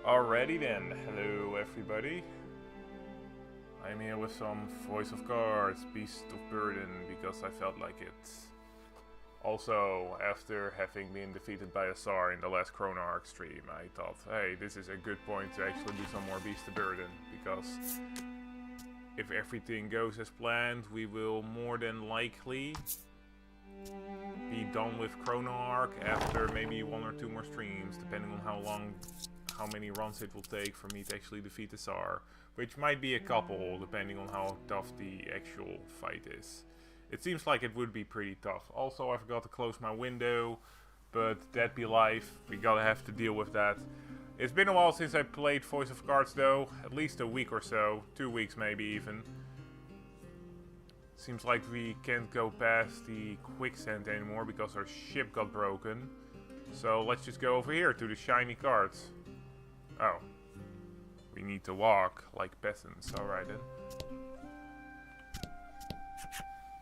Alrighty then, hello everybody. I'm here with some Voice of Cards, Beast of Burden, because I felt like it. Also, after having been defeated by a Tsar in the last Chrono Arc stream, I thought, hey, this is a good point to actually do some more Beast of Burden, because if everything goes as planned, we will more than likely be done with Chrono Arc after maybe one or two more streams, depending on how many runs it will take for me to actually defeat the Tsar, which might be a couple, depending on how tough the actual fight is. It seems like it would be pretty tough. Also, I forgot to close my window, but that be life. We gotta have to deal with that. It's been a while since I played Voice of Cards though, at least a week or so, 2 weeks maybe even. Seems like we can't go past the quicksand anymore because our ship got broken. So let's just go over here to the shiny cards. Oh. We need to walk like peasants, alright then.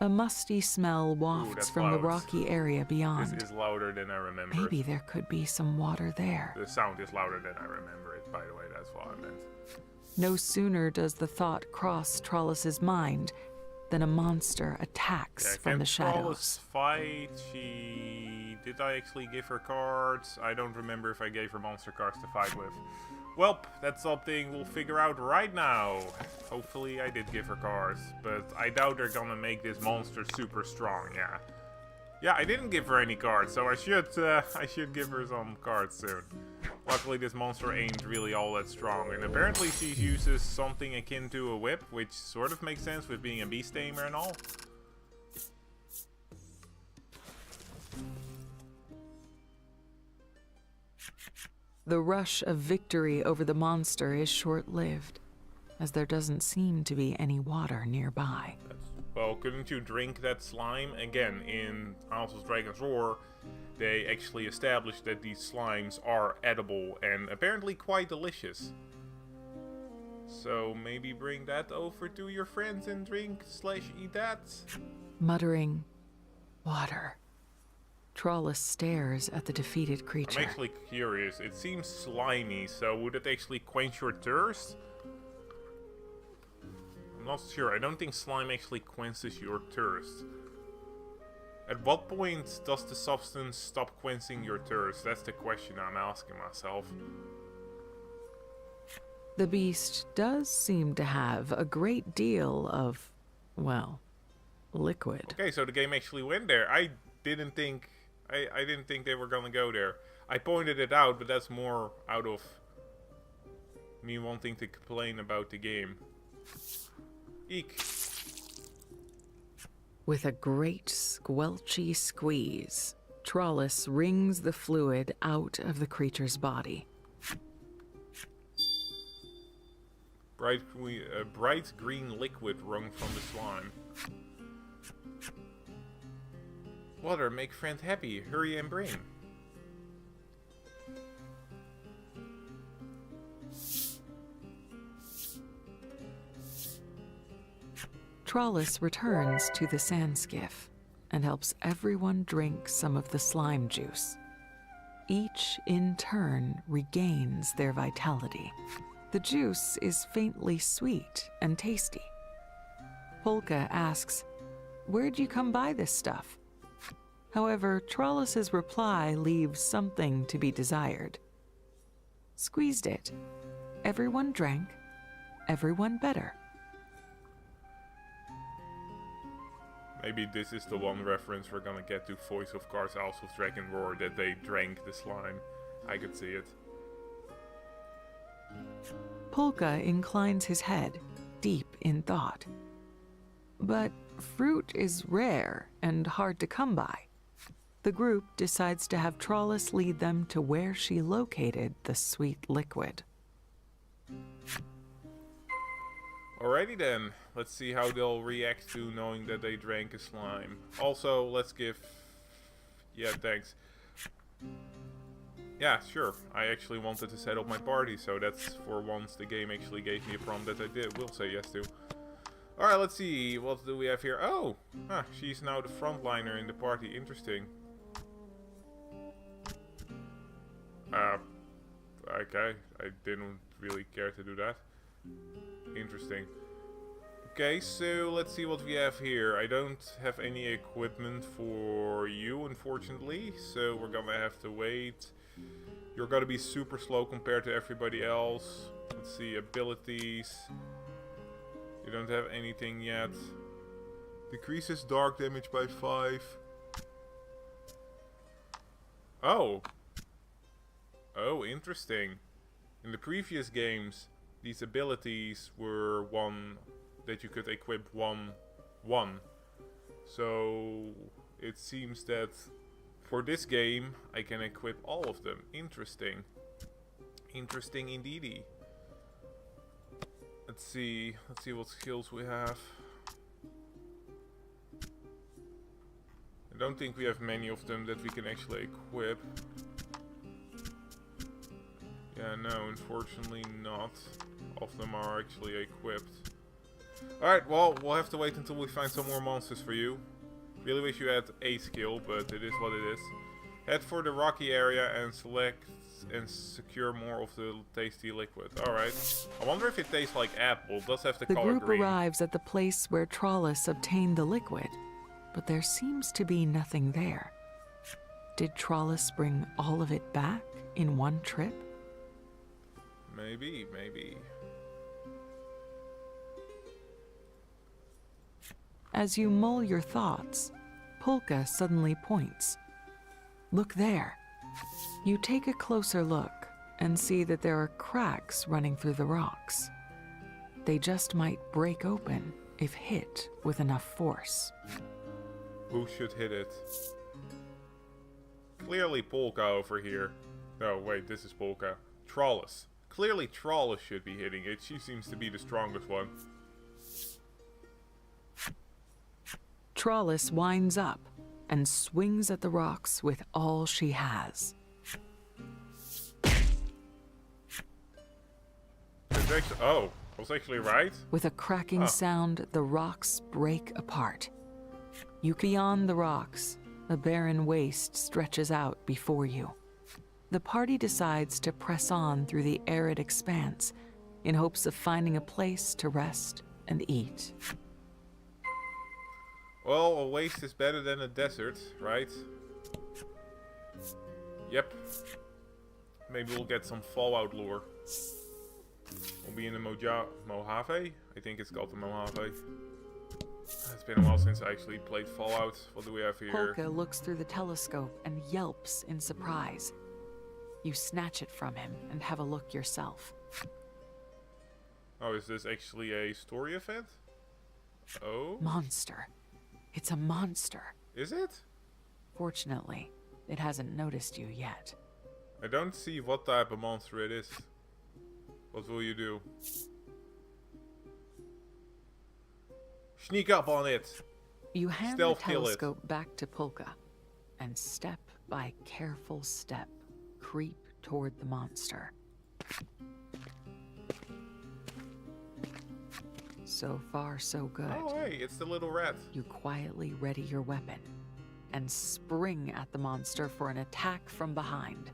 A musty smell wafts from the rocky area beyond. This is louder than I remember. Maybe there could be some water there. The sound is louder than I remember it, by the way, that's what I meant. No sooner does the thought cross Trollus's mind than a monster attacks from the shadows. Fight. Did I actually give her cards? I don't remember if I gave her monster cards to fight with. Well, that's something we'll figure out right now. Hopefully I did give her cards, but I doubt they're gonna make this monster super strong, yeah. Yeah, I didn't give her any cards, so I should give her some cards soon. Luckily this monster ain't really all that strong, and apparently she uses something akin to a whip, which sort of makes sense with being a beast tamer and all. The rush of victory over the monster is short-lived, as there doesn't seem to be any water nearby. Well, couldn't you drink that slime? Again, in Isles of Dragon's Roar, they actually established that these slimes are edible and apparently quite delicious. So maybe bring that over to your friends and drink/eat that. Muttering, water. Trollus stares at the defeated creature. I'm actually curious. It seems slimy, so would it actually quench your thirst? I'm not sure. I don't think slime actually quenches your thirst. At what point does the substance stop quenching your thirst? That's the question I'm asking myself. The beast does seem to have a great deal of, well, liquid. Okay, so the game actually went there. I didn't think they were gonna go there. I pointed it out, but that's more out of me wanting to complain about the game. Eek. With a great squelchy squeeze, Trollus wrings the fluid out of the creature's body. Bright green liquid wrung from the slime. Water, make friend happy. Hurry and bring. Trollus returns to the sand skiff and helps everyone drink some of the slime juice. Each, in turn, regains their vitality. The juice is faintly sweet and tasty. Polka asks, "Where'd you come by this stuff?" However, Trollus's reply leaves something to be desired. Squeezed it. Everyone drank. Everyone better. Maybe this is the one reference we're gonna get to Voice of Cards, Isles of Dragon Roar, that they drank the slime. I could see it. Polka inclines his head, deep in thought. But fruit is rare and hard to come by. The group decides to have Trollus lead them to where she located the sweet liquid. Alrighty then, let's see how they'll react to knowing that they drank a slime. Also, let's give... Yeah, thanks. Yeah, sure. I actually wanted to set up my party, so that's for once the game actually gave me a prompt that I will say yes to. Alright, let's see. What do we have here? Oh! She's now the frontliner in the party. Interesting. Okay, I didn't really care to do that. Interesting. Okay, so let's see what we have here. I don't have any equipment for you, unfortunately, so we're gonna have to wait. You're gonna be super slow compared to everybody else. Let's see, abilities. You don't have anything yet. Decreases dark damage by 5. Oh! Oh, interesting. In the previous games, these abilities were one that you could equip one. So it seems that for this game I can equip all of them. Interesting. Interesting indeedy. Let's see what skills we have. I don't think we have many of them that we can actually equip. Yeah, no, unfortunately not. All of them are actually equipped. Alright, well, we'll have to wait until we find some more monsters for you. Really wish you had a skill, but it is what it is. Head for the rocky area and select and secure more of the tasty liquid. Alright. I wonder if it tastes like apple. It does have the color group green. arrives at the place where Trollus obtained the liquid, but there seems to be nothing there. Did Trollus bring all of it back in one trip? Maybe, maybe. As you mull your thoughts, Polka suddenly points. Look there. You take a closer look and see that there are cracks running through the rocks. They just might break open if hit with enough force. Who should hit it? Clearly Polka over here. Oh wait, this is Polka. Trollus. Clearly Trollus should be hitting it. She seems to be the strongest one. Trollus winds up and swings at the rocks with all she has. It's actually, oh, I was actually right? With a cracking sound, the rocks break apart. Beyond the rocks, a barren waste stretches out before you. The party decides to press on through the arid expanse in hopes of finding a place to rest and eat. Well, a waste is better than a desert, right? Yep. Maybe we'll get some Fallout lore. We'll be in the Mojave? I think it's called the Mojave. It's been a while since I actually played Fallout. What do we have here? Polka looks through the telescope and yelps in surprise. You snatch it from him and have a look yourself. Oh, is this actually a story event? Oh? Monster. It's a monster. Is it? Fortunately, it hasn't noticed you yet. I don't see what type of monster it is. What will you do? Sneak up on it! You hand Stealth the kill it. telescope back to Polka, and step by careful step, creep toward the monster. So far, so good. Oh, hey, it's the little rat. You quietly ready your weapon and spring at the monster for an attack from behind.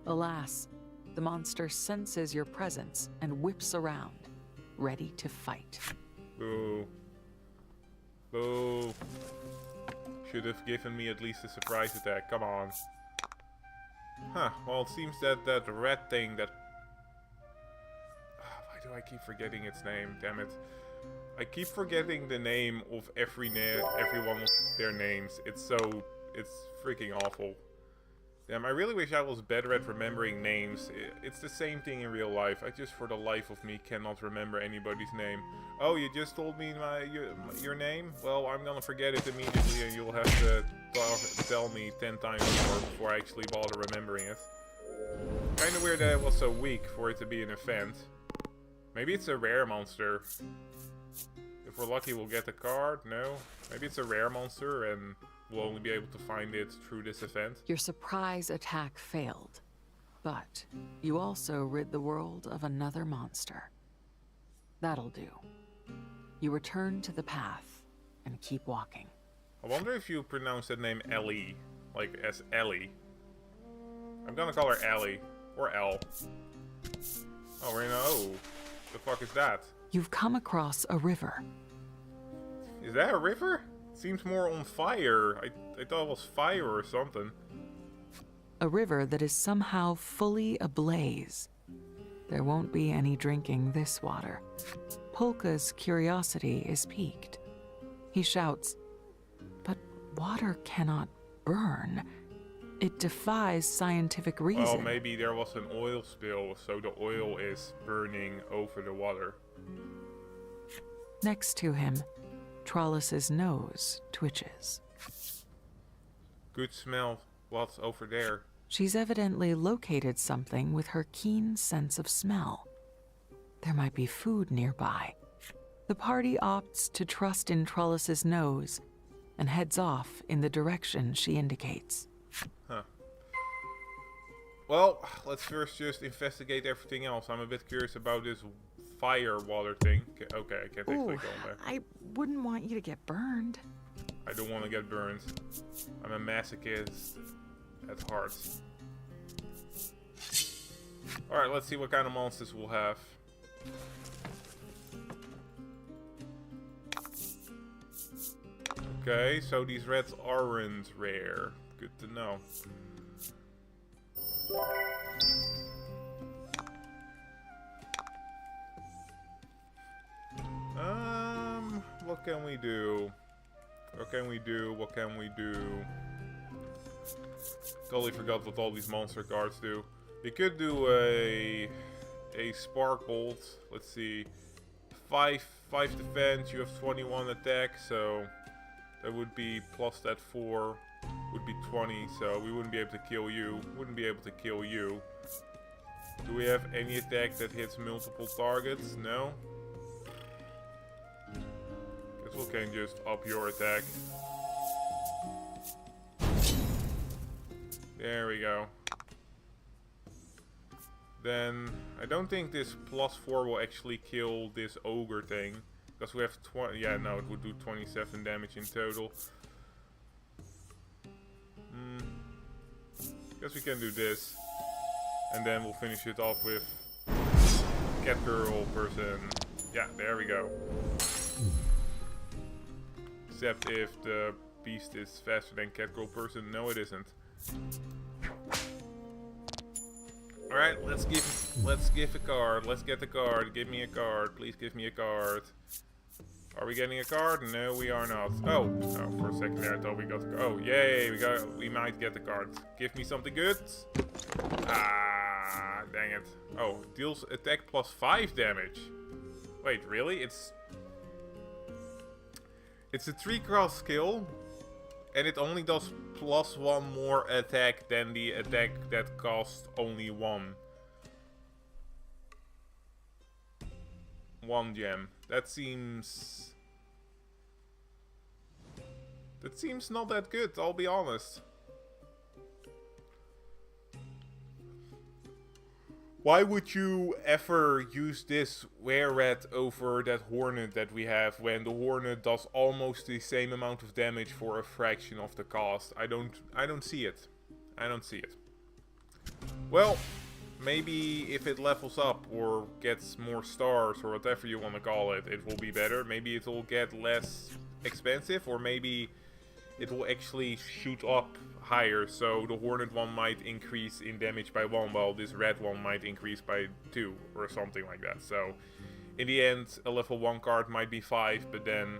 Alas, the monster senses your presence and whips around, ready to fight. Boo. Boo. Should have given me at least a surprise attack. Come on. Huh. Well, it seems that that rat thing that... Why do I keep forgetting its name? Damn it. I keep forgetting the name of every one of their names. It's freaking awful. Damn, I really wish I was better at remembering names. It's the same thing in real life. I just, for the life of me, cannot remember anybody's name. Oh, you just told me your name? Well, I'm gonna forget it immediately, and you'll have to tell me 10 times more before I actually bother remembering it. Kinda weird that it was so weak for it to be an event. Maybe it's a rare monster. If we're lucky, we'll get a card. No? Maybe it's a rare monster, and we'll only be able to find it through this event. Your surprise attack failed, but you also rid the world of another monster. That'll do. You return to the path and keep walking. I wonder if you pronounce that name Ellie, like as Ellie. I'm gonna call her Ellie, or Elle. Oh, we're in a... Oh, the fuck is that? You've come across a river. Is that a river? Seems more on fire. I thought it was fire or something. A river that is somehow fully ablaze. There won't be any drinking this water. Polka's curiosity is piqued. He shouts, "But water cannot burn. It defies scientific reason." Well, maybe there was an oil spill, so the oil is burning over the water. Next to him, Trollis's nose twitches. Good smell. What's over there? She's evidently located something with her keen sense of smell. There might be food nearby. The party opts to trust in Trollis's nose and heads off in the direction she indicates. Huh. Well, let's first just investigate everything else. I'm a bit curious about this fire water thing. Okay, I can't actually go in there. I wouldn't want you to get burned. I don't want to get burned. I'm a masochist at heart. Alright, let's see what kind of monsters we'll have. Okay, so these reds aren't rare. Good to know. What can we do? What can we do? What can we do? Totally forgot what all these monster cards do. We could do a spark bolt. Let's see. 5 defense, you have 21 attack, so that would be plus that 4 would be 20, so we wouldn't be able to kill you. Wouldn't be able to kill you. Do we have any attack that hits multiple targets? No. Guess we can just up your attack. There we go. Then I don't think this plus 4 will actually kill this ogre thing, because we have 20. Yeah, no, it would do 27 damage in total. Guess we can do this, and then we'll finish it off with cat girl person. Yeah, there we go. Except if the beast is faster than cat girl person. No, it isn't. Alright, let's give a card. Let's get the card. Give me a card. Please give me a card. Are we getting a card? No, we are not. Oh, for a second there I thought we got the card. Oh, yay, we might get the card. Give me something good. Ah, dang it. Oh, deals attack plus 5 damage. Wait, really? It's a 3-cross skill, and it only does plus 1 more attack than the attack that costs only 1 gem. That seems not that good, I'll be honest. Why would you ever use this were-rat over that hornet that we have when the hornet does almost the same amount of damage for a fraction of the cost? I don't see it. I don't see it. Well, maybe if it levels up or gets more stars or whatever you want to call it, it will be better. Maybe it will get less expensive, or maybe it will actually shoot up higher, so the hornet one might increase in damage by 1, while this red one might increase by 2 or something like that. So in the end, a level 1 card might be 5, but then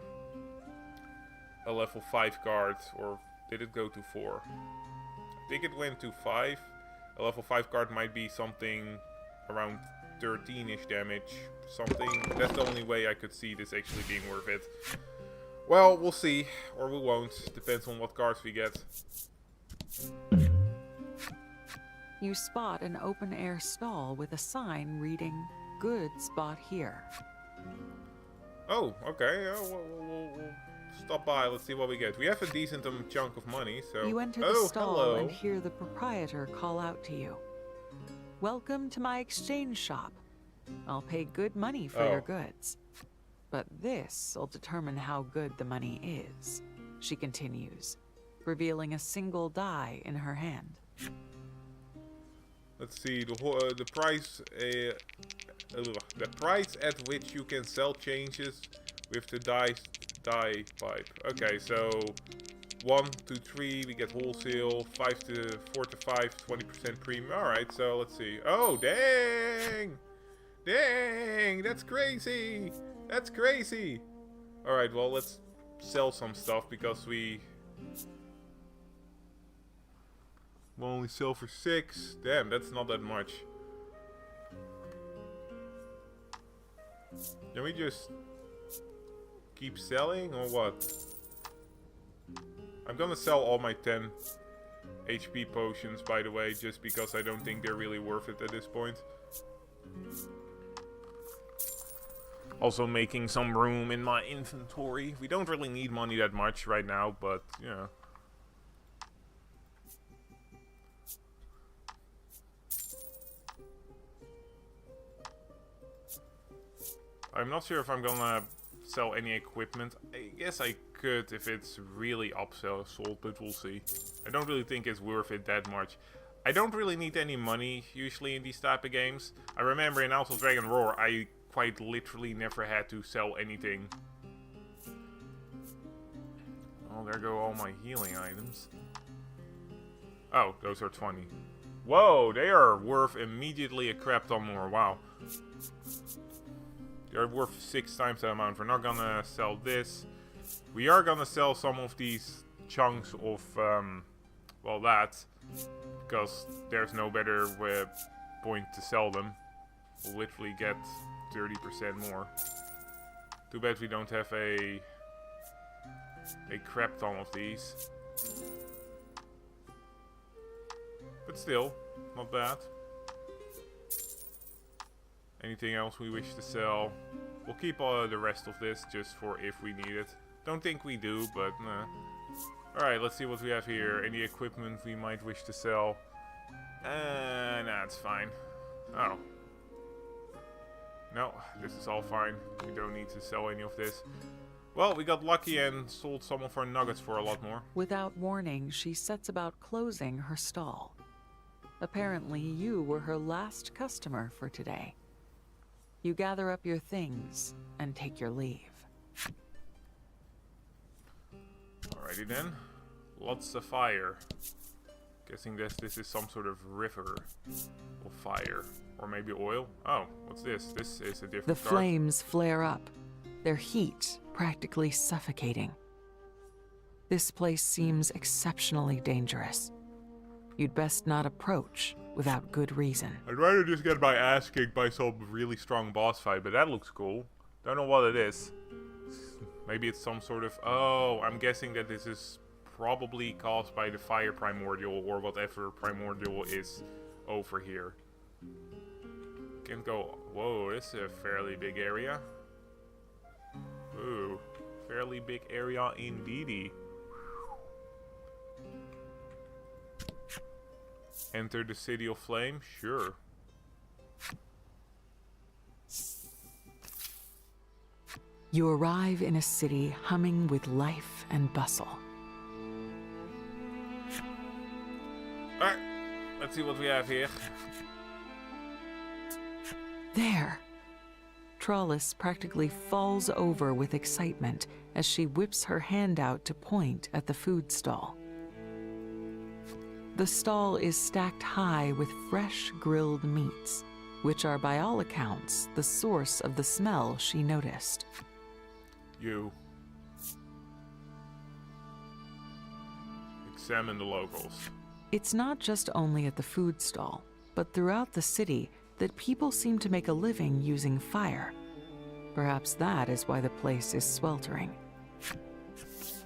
a level 5 card, or did it go to 4? I think it went to 5. A level 5 card might be something around 13-ish damage, something. That's the only way I could see this actually being worth it. Well, we'll see, or we won't. Depends on what cards we get. You spot an open-air stall with a sign reading, "Goods bought here." Oh, okay. We'll stop by. Let's see what we get. We have a decent chunk of money, so... You enter the stall and hear the proprietor call out to you. "Welcome to my exchange shop. I'll pay good money for your goods. But this'll determine how good the money is," she continues, revealing a single die in her hand. Let's see, the price at which you can sell changes with the dye pipe. Okay, so 1 to 3 we get wholesale, 4 to 5 20% premium. All right, so let's see. Oh, dang! Dang, that's crazy. That's crazy. All right, well, let's sell some stuff because we will only sell for 6. Damn, that's not that much. Can we just keep selling or what? I'm gonna sell all my 10 HP potions, by the way, just because I don't think they're really worth it at this point. Also making some room in my inventory. We don't really need money that much right now, but, you know. I'm not sure if I'm gonna sell any equipment. I guess I could if it's really upsold, but we'll see. I don't really think it's worth it that much. I don't really need any money usually in these type of games. I remember in House of Dragon Roar, I quite literally never had to sell anything. Oh, there go all my healing items. Oh, those are 20. Whoa, they are worth immediately a crap ton more. Wow. They're worth 6 times that amount. We're not gonna sell this. We are gonna sell some of these chunks of, well, that. Because there's no better point to sell them. We'll literally get 30% more. Too bad we don't have a crap ton of these. But still, not bad. Anything else we wish to sell? We'll keep the rest of this just for if we need it. Don't think we do, but nah. Alright, let's see what we have here. Any equipment we might wish to sell? Nah, it's fine. Oh. No, this is all fine. We don't need to sell any of this. Well, we got lucky and sold some of our nuggets for a lot more. Without warning, she sets about closing her stall. Apparently, you were her last customer for today. You gather up your things and take your leave. Alrighty then. Lots of fire. Guessing this is some sort of river of fire. Or maybe oil. Oh, what's this? This is a different The card. flames flare up, their heat practically suffocating. This place seems exceptionally dangerous. You'd best not approach without good reason. I'd rather just get my ass kicked by some really strong boss fight, but that looks cool. Don't know what it is. Maybe it's some sort of... Oh, I'm guessing that this is probably caused by the fire primordial or whatever primordial is over here. Can go... Whoa, this is a fairly big area. Ooh, fairly big area indeedy. Enter the City of Flame? Sure. You arrive in a city humming with life and bustle. Alright, let's see what we have here. There! Trollis practically falls over with excitement as she whips her hand out to point at the food stall. The stall is stacked high with fresh grilled meats, which are by all accounts the source of the smell she noticed. You. Examine the locals. It's not just only at the food stall, but throughout the city that people seem to make a living using fire. Perhaps that is why the place is sweltering.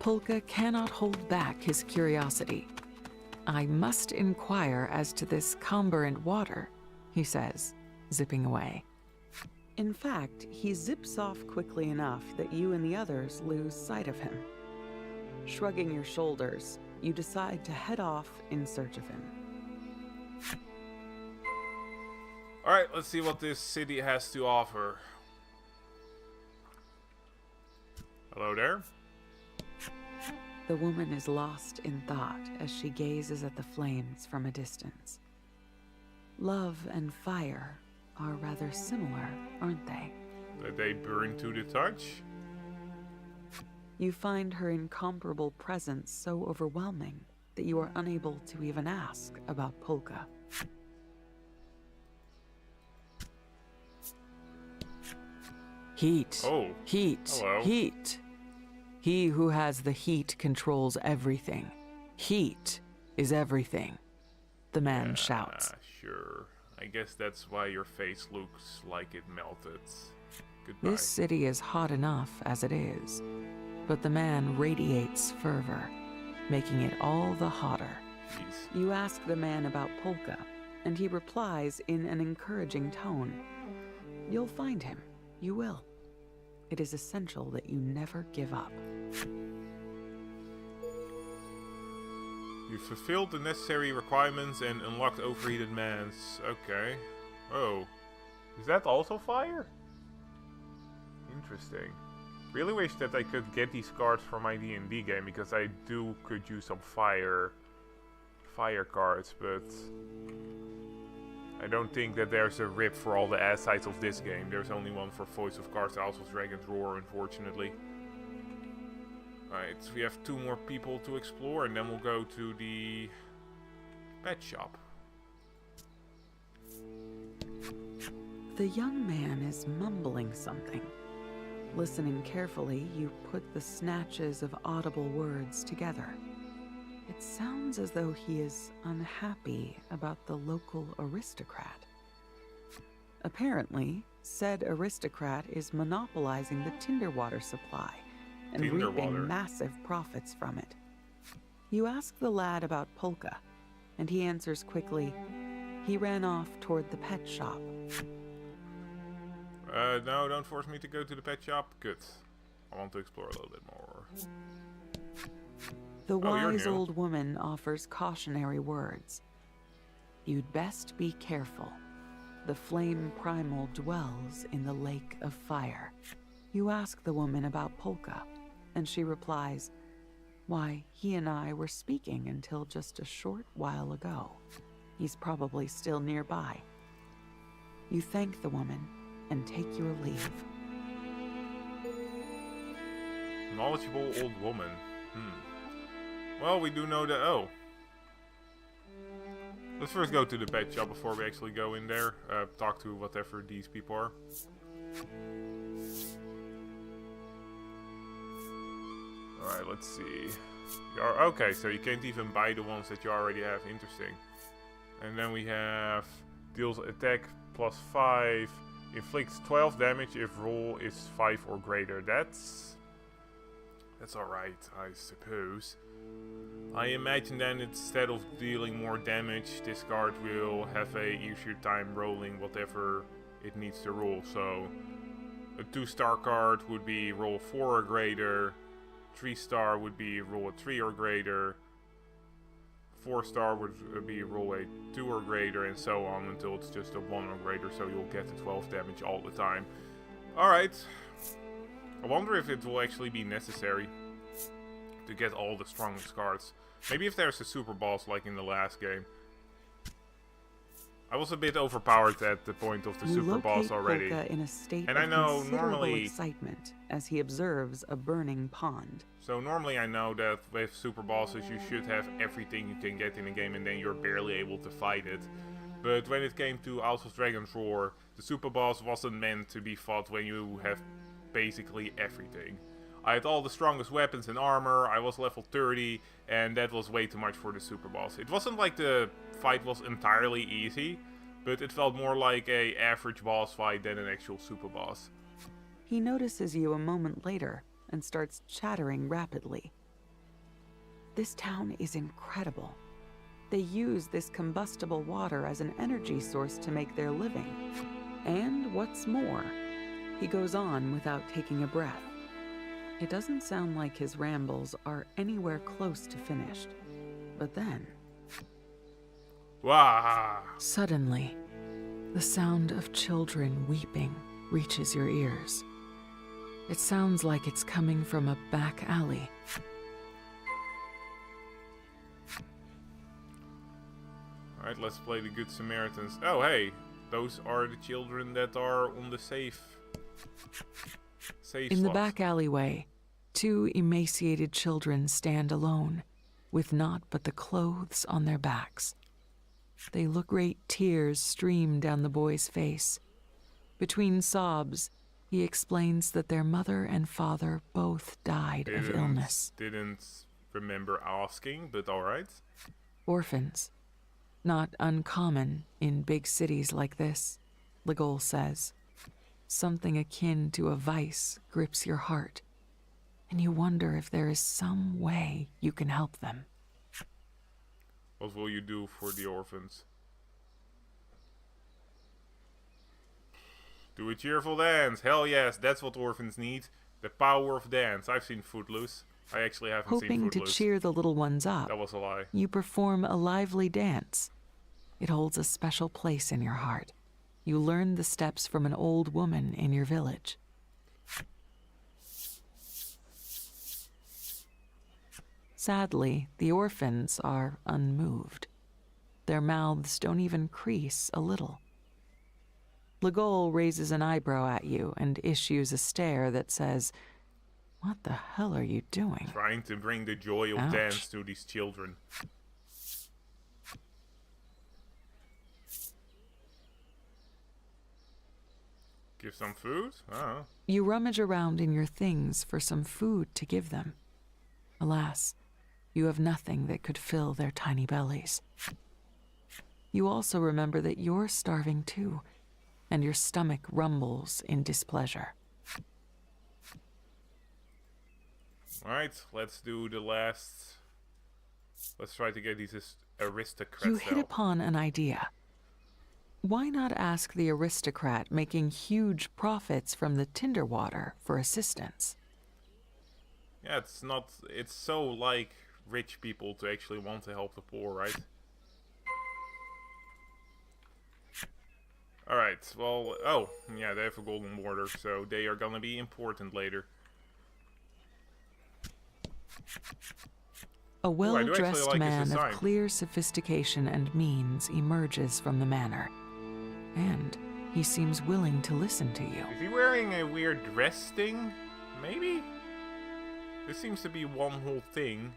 Polka cannot hold back his curiosity. I must inquire as to this comburant water, he says, zipping away. In fact, he zips off quickly enough that you and the others lose sight of him. Shrugging your shoulders, you decide to head off in search of him. Alright, let's see what this city has to offer. Hello there? The woman is lost in thought as she gazes at the flames from a distance. Love and fire are rather similar, aren't they? That they burn to the touch? You find her incomparable presence so overwhelming that you are unable to even ask about Polka. Heat. Oh. Heat. Hello. Heat. He who has the heat controls everything. Heat is everything, the man shouts. Sure. I guess that's why your face looks like it melted. Goodbye. This city is hot enough as it is, but the man radiates fervor, making it all the hotter. Jeez. You ask the man about Polka, and he replies in an encouraging tone. You'll find him. You will. It is essential that you never give up. You fulfilled the necessary requirements and unlocked overheated mans. Okay. Oh. Is that also fire? Interesting. Really wish that I could get these cards for my D&D game, because I could use some fire cards, but I don't think that there's a rip for all the ass sides of this game. There's only one for Voice of Cards, House of Dragon's Roar, unfortunately. Alright, we have 2 more people to explore, and then we'll go to the pet shop. The young man is mumbling something. Listening carefully, you put the snatches of audible words together. It sounds as though he is unhappy about the local aristocrat. Apparently, said aristocrat is monopolizing the tinder water supply and reaping massive profits from it. You ask the lad about Polka, and he answers quickly, he ran off toward the pet shop. No, don't force me to go to the pet shop. Good. I want to explore a little bit more. The wise old woman offers cautionary words. You'd best be careful. The flame primal dwells in the lake of fire. You ask the woman about Polka, and she replies, why, he and I were speaking until just a short while ago. He's probably still nearby. You thank the woman and take your leave. Knowledgeable old woman. Well, we do know that. Oh. Let's first go to the pet shop before we actually go in there. Talk to whatever these people are. Alright, let's see. Okay, so you can't even buy the ones that you already have. Interesting. And then we have deals attack +5. Inflicts 12 damage if roll is 5 or greater. That's alright, I suppose. I imagine then instead of dealing more damage, this card will have a easier time rolling whatever it needs to roll. So a 2-star card would be roll 4 or greater, 3-star would be roll a 3 or greater, 4-star would be roll a 2 or greater, and so on until it's just a 1 or greater, so you'll get the 12 damage all the time. Alright. I wonder if it will actually be necessary to get all the strongest cards. Maybe if there's a super boss like in the last game. I was a bit overpowered at the point of the super boss already. Polka in a state and of I know considerable normally excitement as he observes a burning pond. So normally I know that with super bosses you should have everything you can get in a game and then you're barely able to fight it. But when it came to House of Dragon's Roar, the super boss wasn't meant to be fought when you have basically everything. I had all the strongest weapons and armor, I was level 30, and that was way too much for the super boss. It wasn't like the fight was entirely easy, but it felt more like a average boss fight than an actual super boss. He notices you a moment later and starts chattering rapidly. This town is incredible. They use this combustible water as an energy source to make their living. And what's more, he goes on without taking a breath. It doesn't sound like his rambles are anywhere close to finished. But then... Wah! Suddenly, the sound of children weeping reaches your ears. It sounds like it's coming from a back alley. Alright, let's play the Good Samaritans. Oh, hey, those are the children that are on the safe In the slots. back alleyway, two emaciated children stand alone, with naught but the clothes on their backs. They look great tears stream down the boy's face. Between sobs, he explains that their mother and father both died of illness. Didn't remember asking, but alright. Orphans. Not uncommon in big cities like this, Legol says. Something akin to a vice grips your heart, and you wonder if there is some way you can help them. What will you do for the orphans? Do a cheerful dance. Hell yes, that's what orphans need. The power of dance. I've seen Footloose. I actually haven't seen Hoping Footloose. to cheer the little ones up, That was a lie. you perform a lively dance. It holds a special place in your heart. You learn the steps from an old woman in your village. Sadly, the orphans are unmoved. Their mouths don't even crease a little. Legol raises an eyebrow at you and issues a stare that says, "What the hell are you doing?" Trying to bring the joy of Ouch. dance to these children. Give some food? Oh. You rummage around in your things for some food to give them. Alas, you have nothing that could fill their tiny bellies. You also remember that you're starving too, and your stomach rumbles in displeasure. Alright, let's do the last... Let's try to get these aristocrats You hit out. upon an idea. Why not ask the aristocrat making huge profits from the tinder water for assistance? Yeah, it's so like rich people to actually want to help the poor, right? Alright, well, oh, yeah, they have a golden border, so they are gonna be important later. A well-dressed like this man of design. clear sophistication and means emerges from the manor. And he seems willing to listen to you. Is he wearing a weird dress thing? Maybe? This seems to be one whole thing.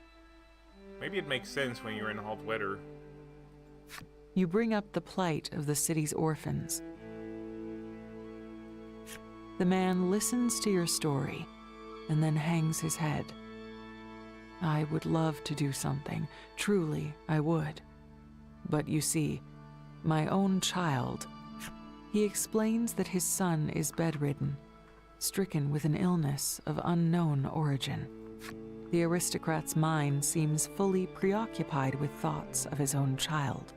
Maybe it makes sense when you're in hot weather. You bring up the plight of the city's orphans. The man listens to your story and then hangs his head. I would love to do something. Truly, I would. But you see, my own child... He explains that his son is bedridden, stricken with an illness of unknown origin. The aristocrat's mind seems fully preoccupied with thoughts of his own child.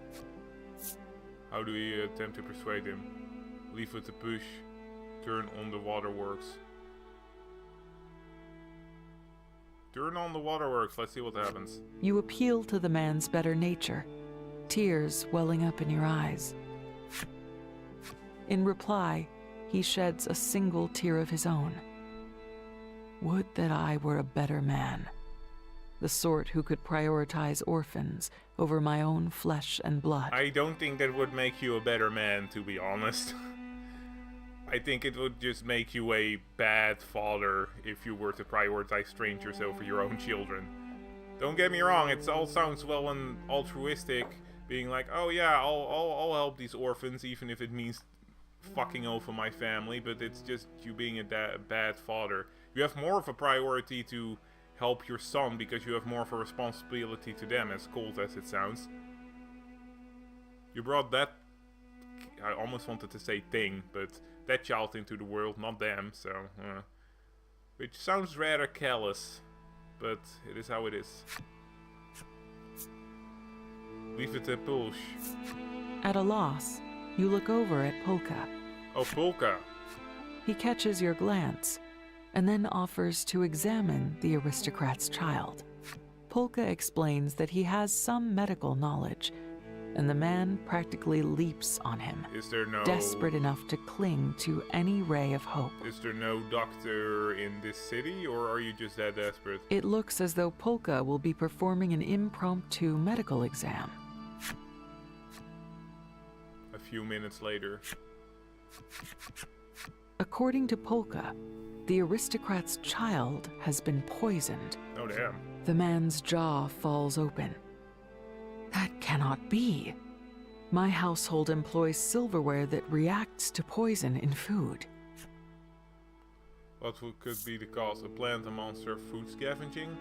How do we attempt to persuade him? Leave with the push. Turn on the waterworks. Turn on the waterworks, let's see what happens. You appeal to the man's better nature, tears welling up in your eyes. In reply, he sheds a single tear of his own. Would that I were a better man, the sort who could prioritize orphans over my own flesh and blood. I don't think that would make you a better man, to be honest. I think it would just make you a bad father if you were to prioritize strangers over your own children. Don't get me wrong, it all sounds well and altruistic, being like, oh yeah, I'll help these orphans even if it means fucking over my family, but it's just you being a bad father. You have more of a priority to help your son because you have more of a responsibility to them, as cold as it sounds. You brought that, I almost wanted to say thing, but that child into the world, not them, so, which sounds rather callous, but it is how it is. Leave it to Pulsh. At a loss, you look over at Polka. Oh, Polka. He catches your glance, and then offers to examine the aristocrat's child. Polka explains that he has some medical knowledge, and the man practically leaps on him, Is there no... desperate enough to cling to any ray of hope. Is there no doctor in this city, or are you just that desperate? It looks as though Polka will be performing an impromptu medical exam. few minutes later. According to Polka, the aristocrat's child has been poisoned. Oh damn. The man's jaw falls open. That cannot be. My household employs silverware that reacts to poison in food. What could be the cause? A plant, a monster, food scavenging?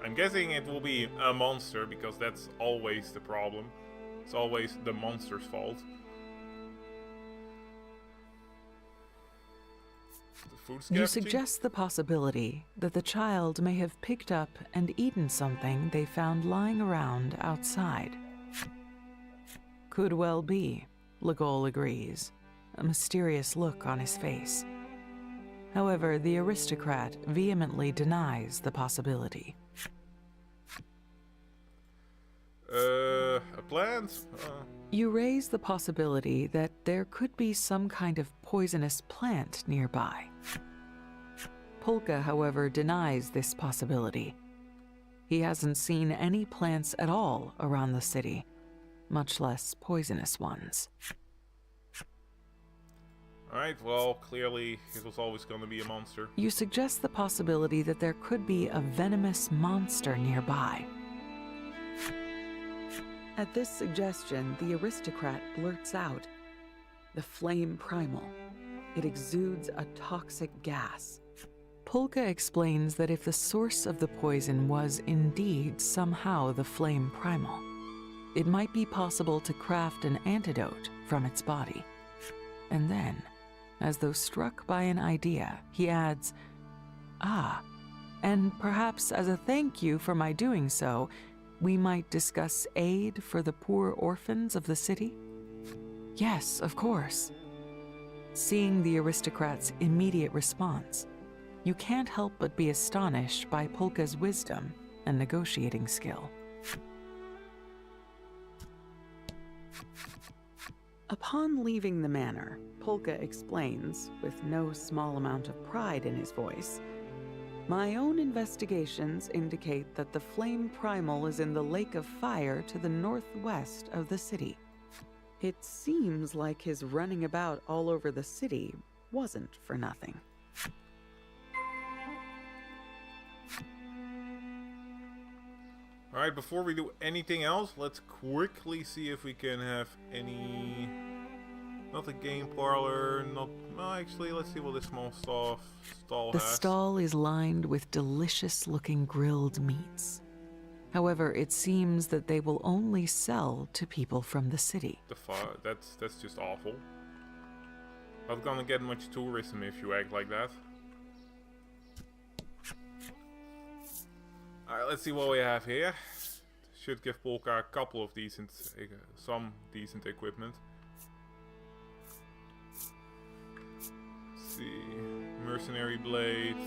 I'm guessing it will be a monster, because that's always the problem. It's always the monster's fault. The food scavenging? You suggest the possibility that the child may have picked up and eaten something they found lying around outside. Could well be, Legol agrees, a mysterious look on his face. However, the aristocrat vehemently denies the possibility. A plant? You raise the possibility that there could be some kind of poisonous plant nearby. Polka, however, denies this possibility. He hasn't seen any plants at all around the city, much less poisonous ones. Alright, well, clearly it was always going to be a monster. You suggest the possibility that there could be a venomous monster nearby. At this suggestion, the aristocrat blurts out, "The flame primal. It exudes a toxic gas." Polka explains that if the source of the poison was indeed somehow the flame primal, it might be possible to craft an antidote from its body. And then, as though struck by an idea, he adds, and perhaps as a thank you for my doing so, we might discuss aid for the poor orphans of the city? Yes, of course. Seeing the aristocrat's immediate response, you can't help but be astonished by Polka's wisdom and negotiating skill. Upon leaving the manor, Polka explains, with no small amount of pride in his voice, "My own investigations indicate that the flame primal is in the lake of fire to the northwest of the city. It seems like his running about all over the city wasn't for nothing." Alright, before we do anything else, let's quickly see if we can have any... Not a game parlor, not... Well, actually, let's see what this small stall The has. stall is lined with delicious-looking grilled meats. However, it seems that they will only sell to people from the city. That's just awful. Not gonna get much tourism if you act like that. Alright, let's see what we have here. Should give Polka a couple of decent, some decent equipment. Let's see, mercenary blade.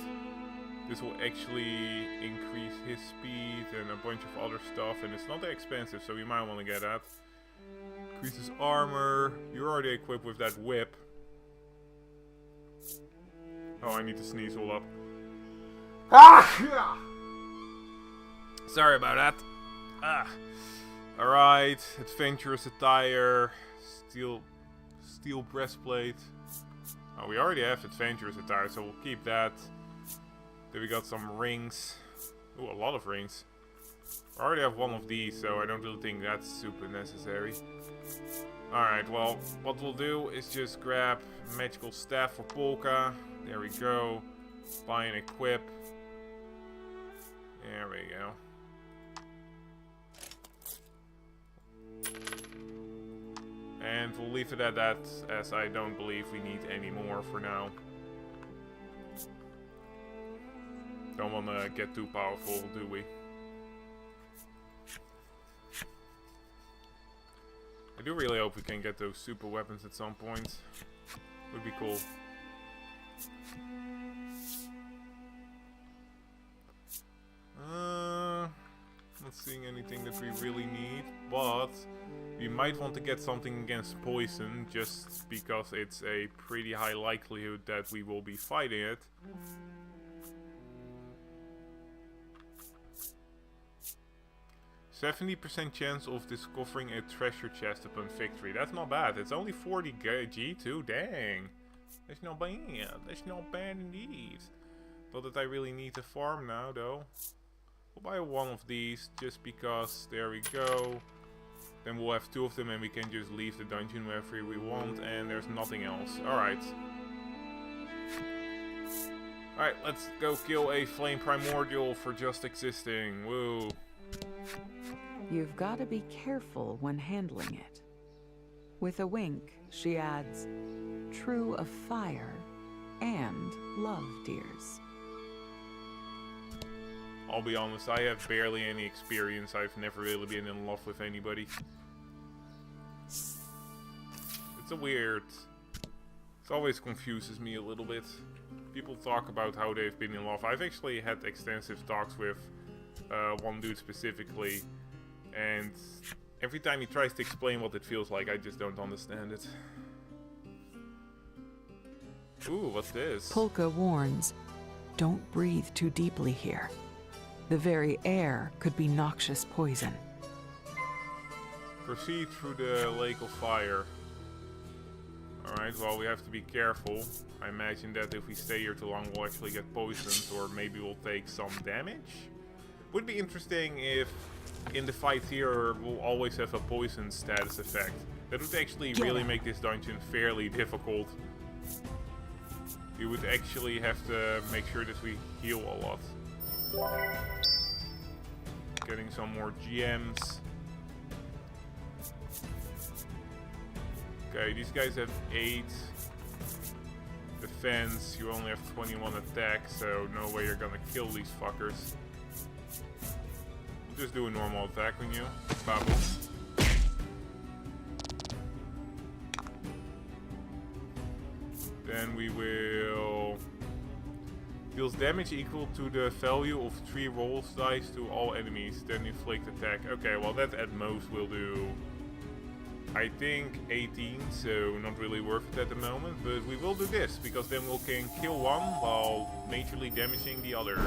This will actually increase his speed and a bunch of other stuff, and it's not that expensive, so you might want to get that. Increases armor. You're already equipped with that whip. Oh, I need to sneeze all up. Ah! Sorry about that. Alright, adventurous attire, steel breastplate. Oh, we already have adventurous attire, so we'll keep that. Then we got some rings. Ooh, a lot of rings. I already have one of these, so I don't really think that's super necessary. Alright, well, what we'll do is just grab a magical staff for Polka. There we go. Buy and equip. There we go. And we'll leave it at that, as I don't believe we need any more for now. Don't want to get too powerful, do we? I do really hope we can get those super weapons at some point. Would be cool. Not seeing anything that we really need, but we might want to get something against poison, just because it's a pretty high likelihood that we will be fighting it. 70% chance of discovering a treasure chest upon victory. That's not bad. It's only 40 G too. Dang. That's not bad. That's not bad indeed. Not that I really need to farm now though. We'll buy one of these just because. There we go. Then we'll have 2 of them and we can just leave the dungeon wherever we want. And there's nothing else. Alright. Alright, let's go kill a flame primordial for just existing. Woo. You've got to be careful when handling it. With a wink, she adds, true of fire and love, dears. I'll be honest, I have barely any experience. I've never really been in love with anybody. It's a weird... It always confuses me a little bit. People talk about how they've been in love. I've actually had extensive talks with one dude specifically. And every time he tries to explain what it feels like, I just don't understand it. Ooh, what's this? Polka warns, don't breathe too deeply here. The very air could be noxious poison. Proceed through the lake of fire. Alright, well, we have to be careful. I imagine that if we stay here too long, we'll actually get poisoned, or maybe we'll take some damage. Would be interesting if in the fight here we'll always have a poison status effect. That would actually really make this dungeon fairly difficult. We would actually have to make sure that we heal a lot. Getting some more gems. Okay, these guys have 8 defense. You only have 21 attack, so no way you're gonna kill these fuckers. Just do a normal attack on you. Babble. Then we will... Deals damage equal to the value of 3 rolls dice to all enemies. Then inflict attack. Okay, well that at most will do... I think 18, so not really worth it at the moment. But we will do this, because then we can kill one while majorly damaging the other.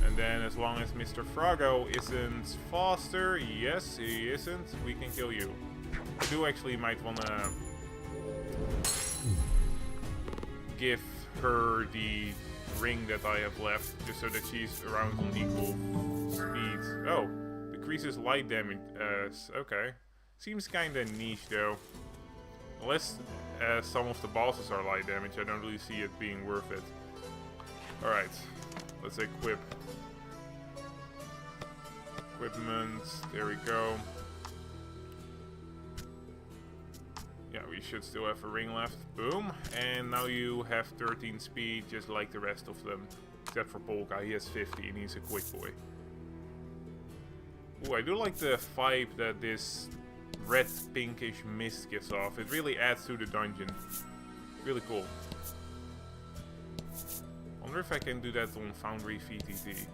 And then as long as Mr. Frago isn't faster, yes he isn't, we can kill you. I do actually might wanna give her the ring that I have left, just so that she's around on equal speed. Oh, decreases light damage, okay. Seems kinda niche though. Unless some of the bosses are light damage, I don't really see it being worth it. Alright, let's equip. Equipment, there we go. Yeah, we should still have a ring left. Boom. And now you have 13 speed, just like the rest of them. Except for Polka, he has 50 and he's a quick boy. Ooh, I do like the vibe that this red pinkish mist gives off. It really adds to the dungeon. Really cool. Wonder if I can do that on Foundry VTT.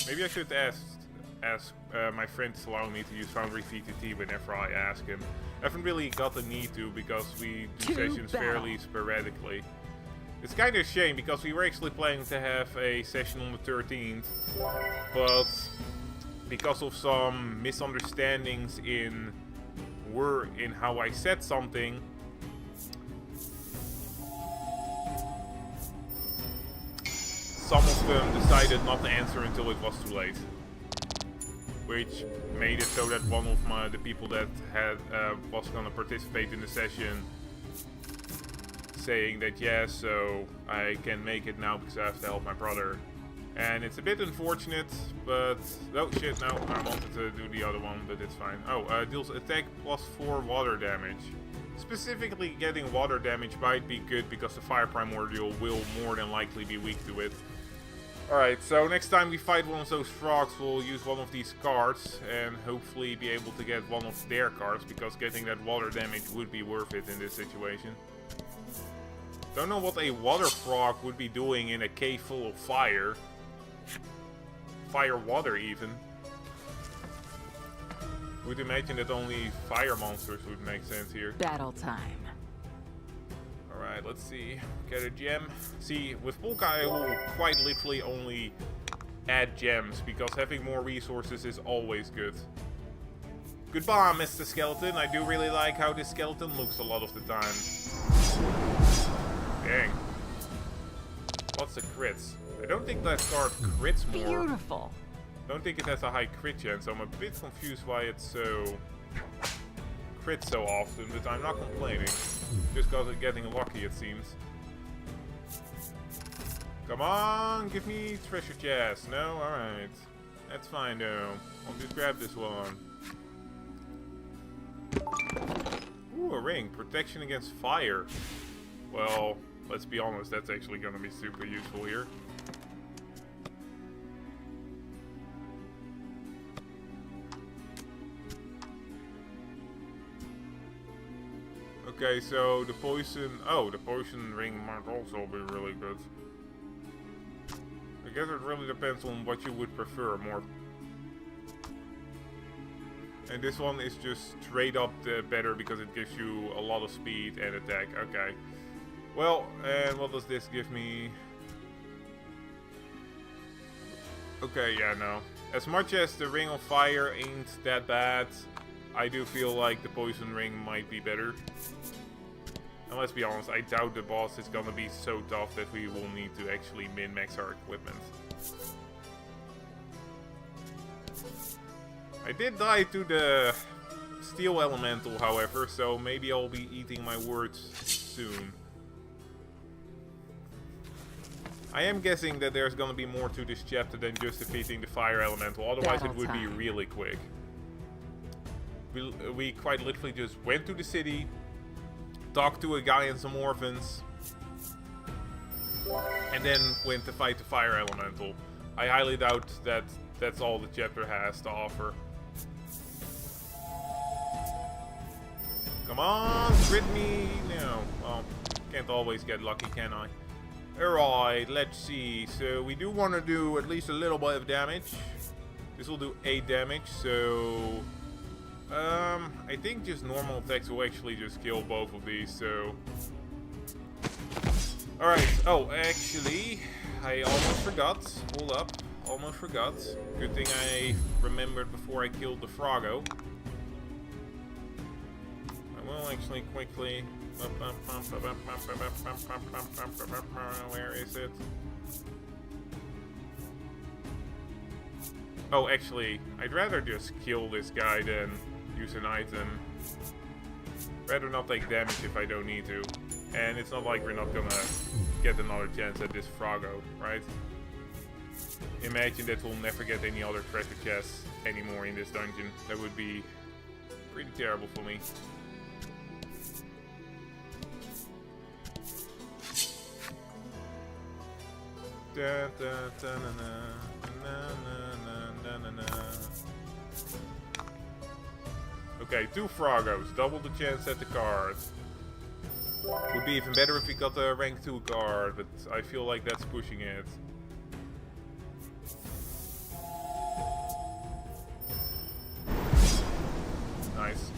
Maybe I should ask my friend to allow me to use Foundry VTT whenever I ask him. I haven't really got the need to, because we do sessions fairly sporadically. It's kind of a shame, because we were actually planning to have a session on the 13th, but because of some misunderstandings in how I said something, some of them decided not to answer until it was too late. Which made it so that one of the people that was gonna participate in the session saying that yes, so I can make it now because I have to help my brother. And it's a bit unfortunate, but oh shit, no, I wanted to do the other one, but it's fine. Oh, deals attack plus 4 water damage. Specifically getting water damage might be good because the fire primordial will more than likely be weak to it. Alright, so next time we fight one of those frogs, we'll use one of these cards and hopefully be able to get one of their cards, because getting that water damage would be worth it in this situation. Don't know what a water frog would be doing in a cave full of fire. Fire water even. Would imagine that only fire monsters would make sense here. Battle time. Alright, let's see. Get a gem. See, with Polka I will quite literally only add gems, because having more resources is always good. Goodbye, Mr. Skeleton. I do really like how this skeleton looks a lot of the time. Dang. What's the crits? I don't think that card crits more. Beautiful. Don't think it has a high crit chance, so I'm a bit confused why it's so crit so often, but I'm not complaining. Just because it's getting lucky, it seems. Come on, give me treasure chest. No? Alright. That's fine though. I'll just grab this one. Ooh, a ring. Protection against fire. Well, let's be honest, that's actually going to be super useful here. Okay, so the poison... Oh, the poison ring might also be really good. I guess it really depends on what you would prefer more. And this one is just straight up better because it gives you a lot of speed and attack. Okay. Well, and what does this give me? Okay, yeah, no. As much as the Ring of Fire ain't that bad, I do feel like the Poison Ring might be better. And let's be honest, I doubt the boss is gonna be so tough that we will need to actually min-max our equipment. I did die to the Steel Elemental, however, so maybe I'll be eating my words soon. I am guessing that there's gonna be more to this chapter than just defeating the Fire Elemental, otherwise it would be really quick. We quite literally just went to the city, talked to a guy and some orphans, and then went to fight the Fire Elemental. I highly doubt that that's all the chapter has to offer. Come on, crit me! No, well, can't always get lucky, can I? Alright, let's see. So we do want to do at least a little bit of damage. This will do 8 damage, so... I think just normal attacks will actually just kill both of these, so... Alright, oh, actually, I almost forgot. Hold up, almost forgot. Good thing I remembered before I killed the Froggo. I will actually quickly... Where is it? Oh, actually, I'd rather just kill this guy than use an item. Rather not take damage if I don't need to. And it's not like we're not gonna get another chance at this Froggo, right? Imagine that we'll never get any other treasure chests anymore in this dungeon. That would be pretty terrible for me. Da, da, da, na, na, na, na, na, na. Okay, 2 Froggos, double the chance at the card. Would be even better if we got a rank 2 card, but I feel like that's pushing it. Nice.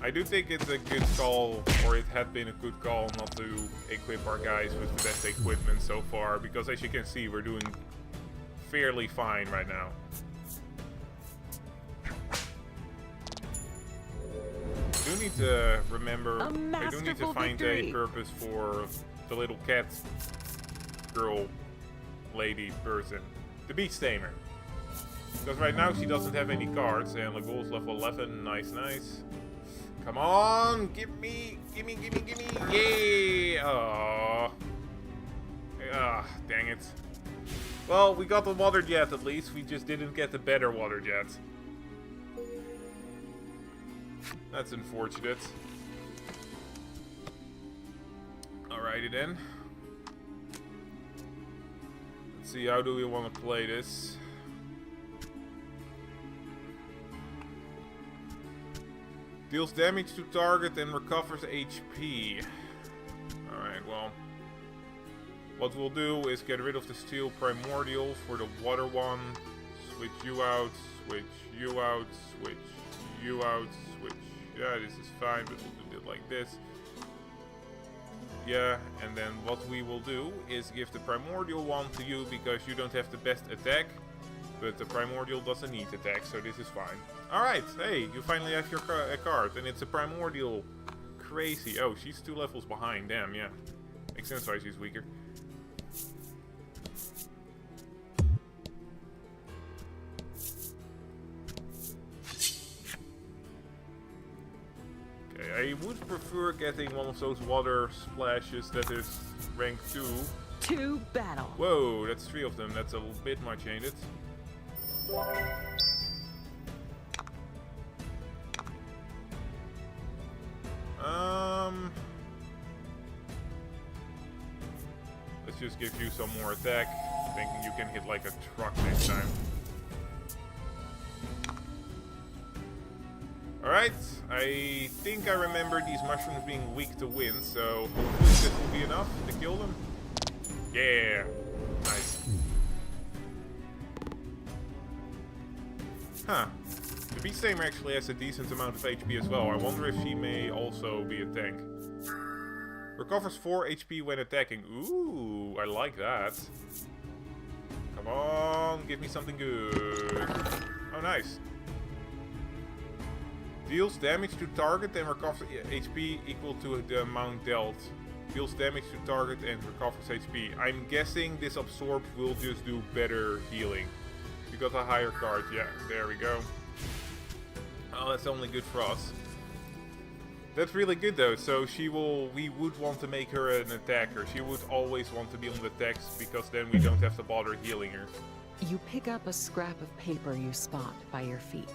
I do think it's a good call, or it had been a good call, not to equip our guys with the best equipment so far, because as you can see, we're doing fairly fine right now. I do need to remember, I do need to find a purpose for the little cat girl, lady, person, the Beast Tamer. Because right now she doesn't have any cards, and the goal's level 11, nice, nice. Come on, gimme, yeah! Aww. Ah, dang it. Well, we got the water jet at least, we just didn't get the better water jet. That's unfortunate. Alrighty then. Let's see, how do we want to play this? Deals damage to target and recovers HP. Alright, well. What we'll do is get rid of the steel primordial for the water one. Switch you out, switch you out, switch you out, switch. Yeah, this is fine, but we'll do it like this. Yeah, and then what we will do is give the primordial one to you because you don't have the best attack. But the primordial doesn't need attack, so this is fine. Alright, hey, you finally have your card, and it's a primordial. Crazy. Oh, she's 2 levels behind, damn, yeah. Makes sense why she's weaker. Okay, I would prefer getting one of those water splashes that is rank 2. To battle. Whoa, that's 3 of them, that's a bit much, ain't it? Let's just give you some more attack, thinking you can hit like a truck next time. Alright, I think I remember these mushrooms being weak to wind, so hopefully this will be enough to kill them. Yeah, nice. Huh. The Beast Tamer actually has a decent amount of HP as well. I wonder if she may also be a tank. Recovers 4 HP when attacking. Ooh, I like that. Come on, give me something good. Oh, nice. Deals damage to target and recovers HP equal to the amount dealt. Deals damage to target and recovers HP. I'm guessing this absorb will just do better healing. We got a higher card, yeah, there we go. Oh, that's only good for us. That's really good though, so we would want to make her an attacker. She would always want to be on the attacks because then we don't have to bother healing her. You pick up a scrap of paper you spot by your feet.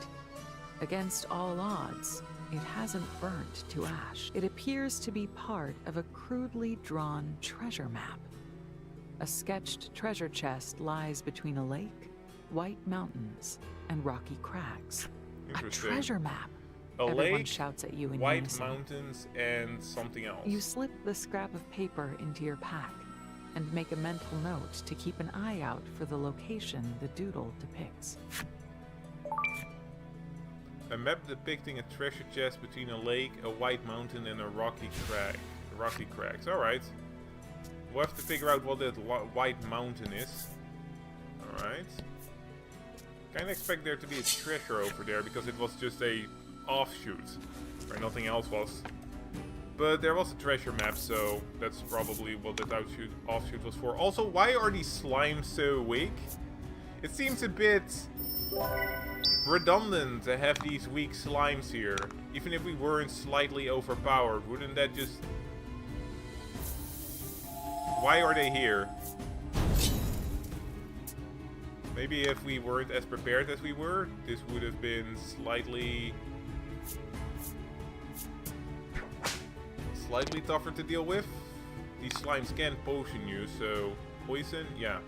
Against all odds, it hasn't burnt to ash. It appears to be part of a crudely drawn treasure map. A sketched treasure chest lies between a lake, white mountains, and rocky crags. A treasure map. A Everyone lake, shouts at you in white unison. mountains, and something else. You slip the scrap of paper into your pack and make a mental note to keep an eye out for the location the doodle depicts. A map depicting a treasure chest between a lake, a white mountain, and a rocky crag. Rocky crags. Alright. We'll have to figure out what that white mountain is. Alright. Kinda expect there to be a treasure over there because it was just a offshoot where nothing else was. But there was a treasure map, so that's probably what that offshoot was for. Also, why are these slimes so weak? It seems a bit redundant to have these weak slimes here. Even if we weren't slightly overpowered, wouldn't that just... Why are they here? Maybe if we weren't as prepared as we were, this would have been slightly tougher to deal with. These slimes can poison you, so... Poison? Yeah.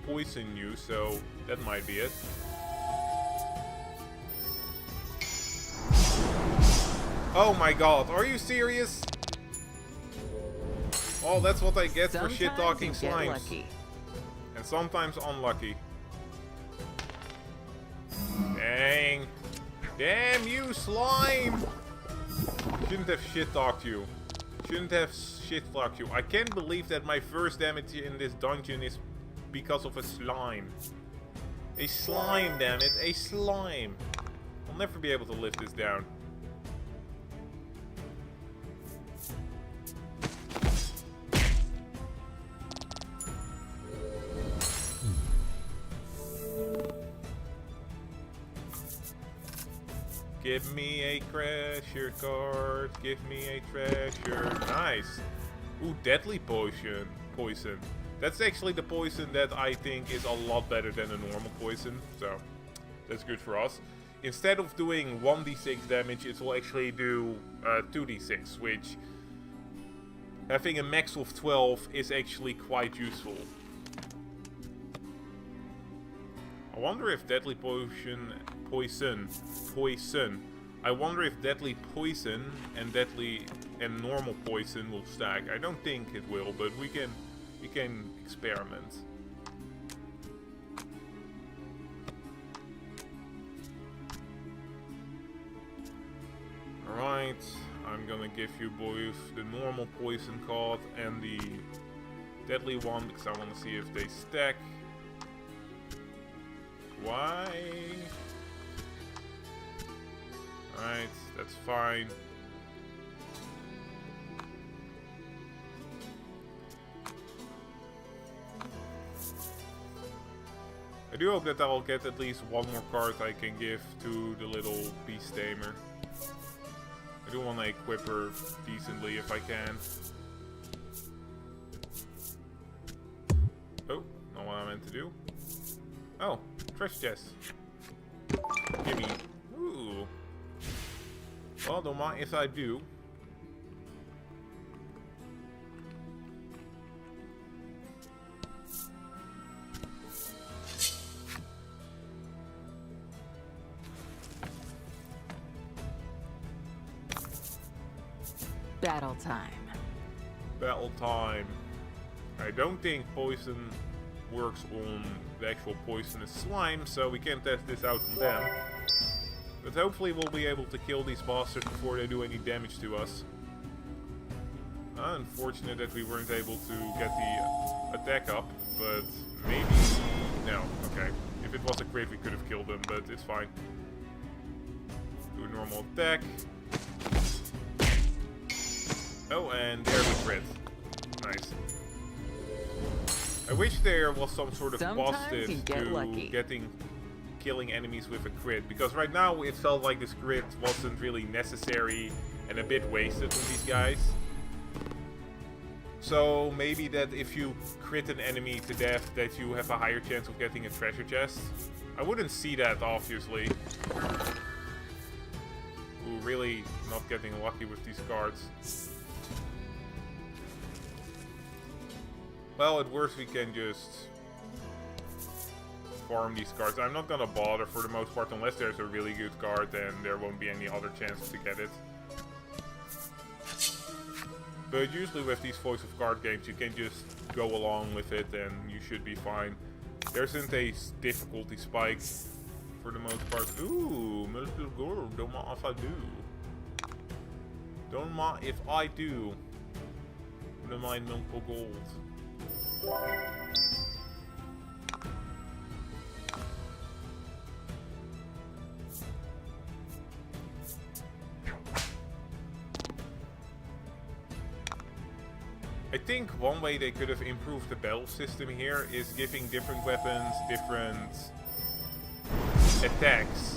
Poison you, so that might be it. Oh my god, are you serious? Well, that's what I get for shit-talking slimes. Lucky. And sometimes unlucky. Dang. Damn you, slime! Shouldn't have shit-talked you. Shouldn't have shit-talked you. I can't believe that my first damage in this dungeon is because of a slime. A slime, damn it. A slime. I'll never be able to lift this down. Give me a treasure card. Give me a treasure. Nice. Ooh, deadly poison. That's actually the poison that I think is a lot better than a normal poison. So, that's good for us. Instead of doing 1d6 damage, it will actually do 2d6, which having a max of 12 is actually quite useful. I wonder if deadly poison. I wonder if deadly poison and normal poison will stack. I don't think it will, but we can experiment. Alright, I'm I'm gonna give you both the normal poison card and the deadly one because I want to see if they stack. Why? Alright, that's fine. I do hope that I'll get at least one more card I can give to the little beast tamer. I do want to equip her decently if I can. Oh, not what I meant to do. Oh, treasure chest. Gimme. Ooh. Well, don't mind if I do. Battle time. Battle time. I don't think poison works on the actual poisonous slime, so we can't test this out on them. But hopefully we'll be able to kill these bastards before they do any damage to us. Unfortunate that we weren't able to get the attack up, but maybe... No, okay. If it was a crit we could have killed them, but it's fine. Do a normal attack. Oh, and there's a crit. Nice. I wish there was some sort of positive to killing enemies with a crit, because right now it felt like this crit wasn't really necessary and a bit wasted on these guys. So maybe that if you crit an enemy to death that you have a higher chance of getting a treasure chest. I wouldn't see that, obviously. Ooh, really not getting lucky with these cards. Well, at worst we can just farm these cards. I'm not gonna bother for the most part unless there's a really good card, then there won't be any other chance to get it. But usually with these voice of card games you can just go along with it and you should be fine. There isn't a difficulty spike for the most part. Ooh, multiple gold. Don't mind if I do. Don't mind if I do. Don't mind multiple gold. I think one way they could have improved the battle system here is giving different weapons different attacks.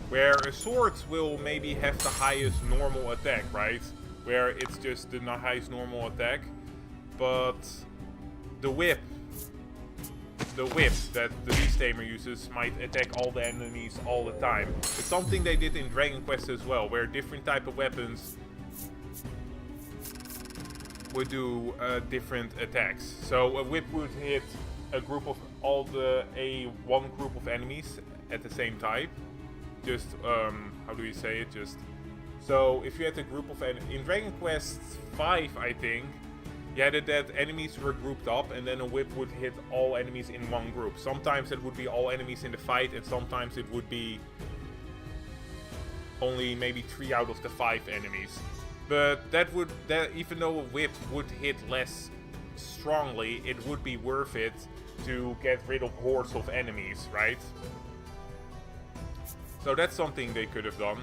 Where a sword will maybe have the highest normal attack, right? Where it's just the highest normal attack. But the whip that the beast tamer uses might attack all the enemies all the time. It's something they did in Dragon Quest as well, where different type of weapons would do different attacks. So a whip would hit a group of one group of enemies at the same time. Just how do you say it? Just so if you had a group of in Dragon Quest 5, I think. You had it that enemies were grouped up and then a whip would hit all enemies in one group. Sometimes it would be all enemies in the fight and sometimes it would be only maybe 3 out of the 5 enemies. But even though a whip would hit less strongly, it would be worth it to get rid of hordes of enemies, right? So that's something they could have done.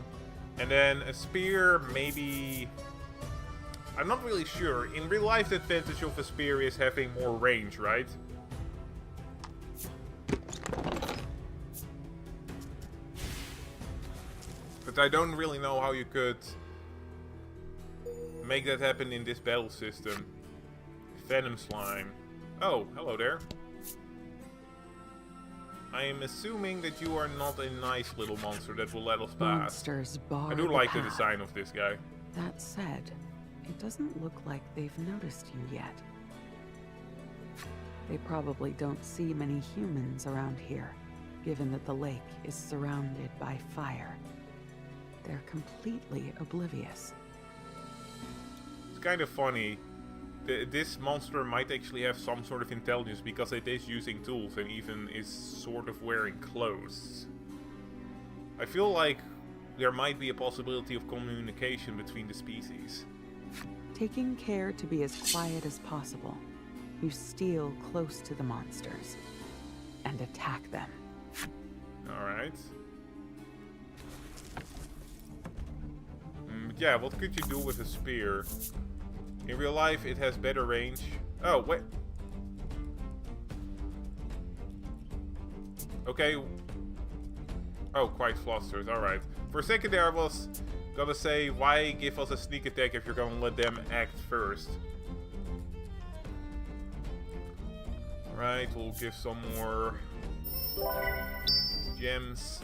And then a spear, maybe... I'm not really sure. In real life, the advantage of a spear is having more range, right? But I don't really know how you could make that happen in this battle system. Venom slime. Oh, hello there. I am assuming that you are not a nice little monster that will let us pass. I do like the design of this guy. That said, it doesn't look like they've noticed you yet. They probably don't see many humans around here, given that the lake is surrounded by fire. They're completely oblivious. It's kind of funny. This monster might actually have some sort of intelligence because it is using tools and even is sort of wearing clothes. I feel like there might be a possibility of communication between the species. Taking care to be as quiet as possible, you steal close to the monsters and attack them. Alright. Yeah, what could you do with a spear? In real life, it has better range. Oh, wait. Okay. Oh, quite flustered. Alright. For a second there, I was gonna say, why give us a sneak attack if you're gonna let them act first? Alright, we'll give some more gems.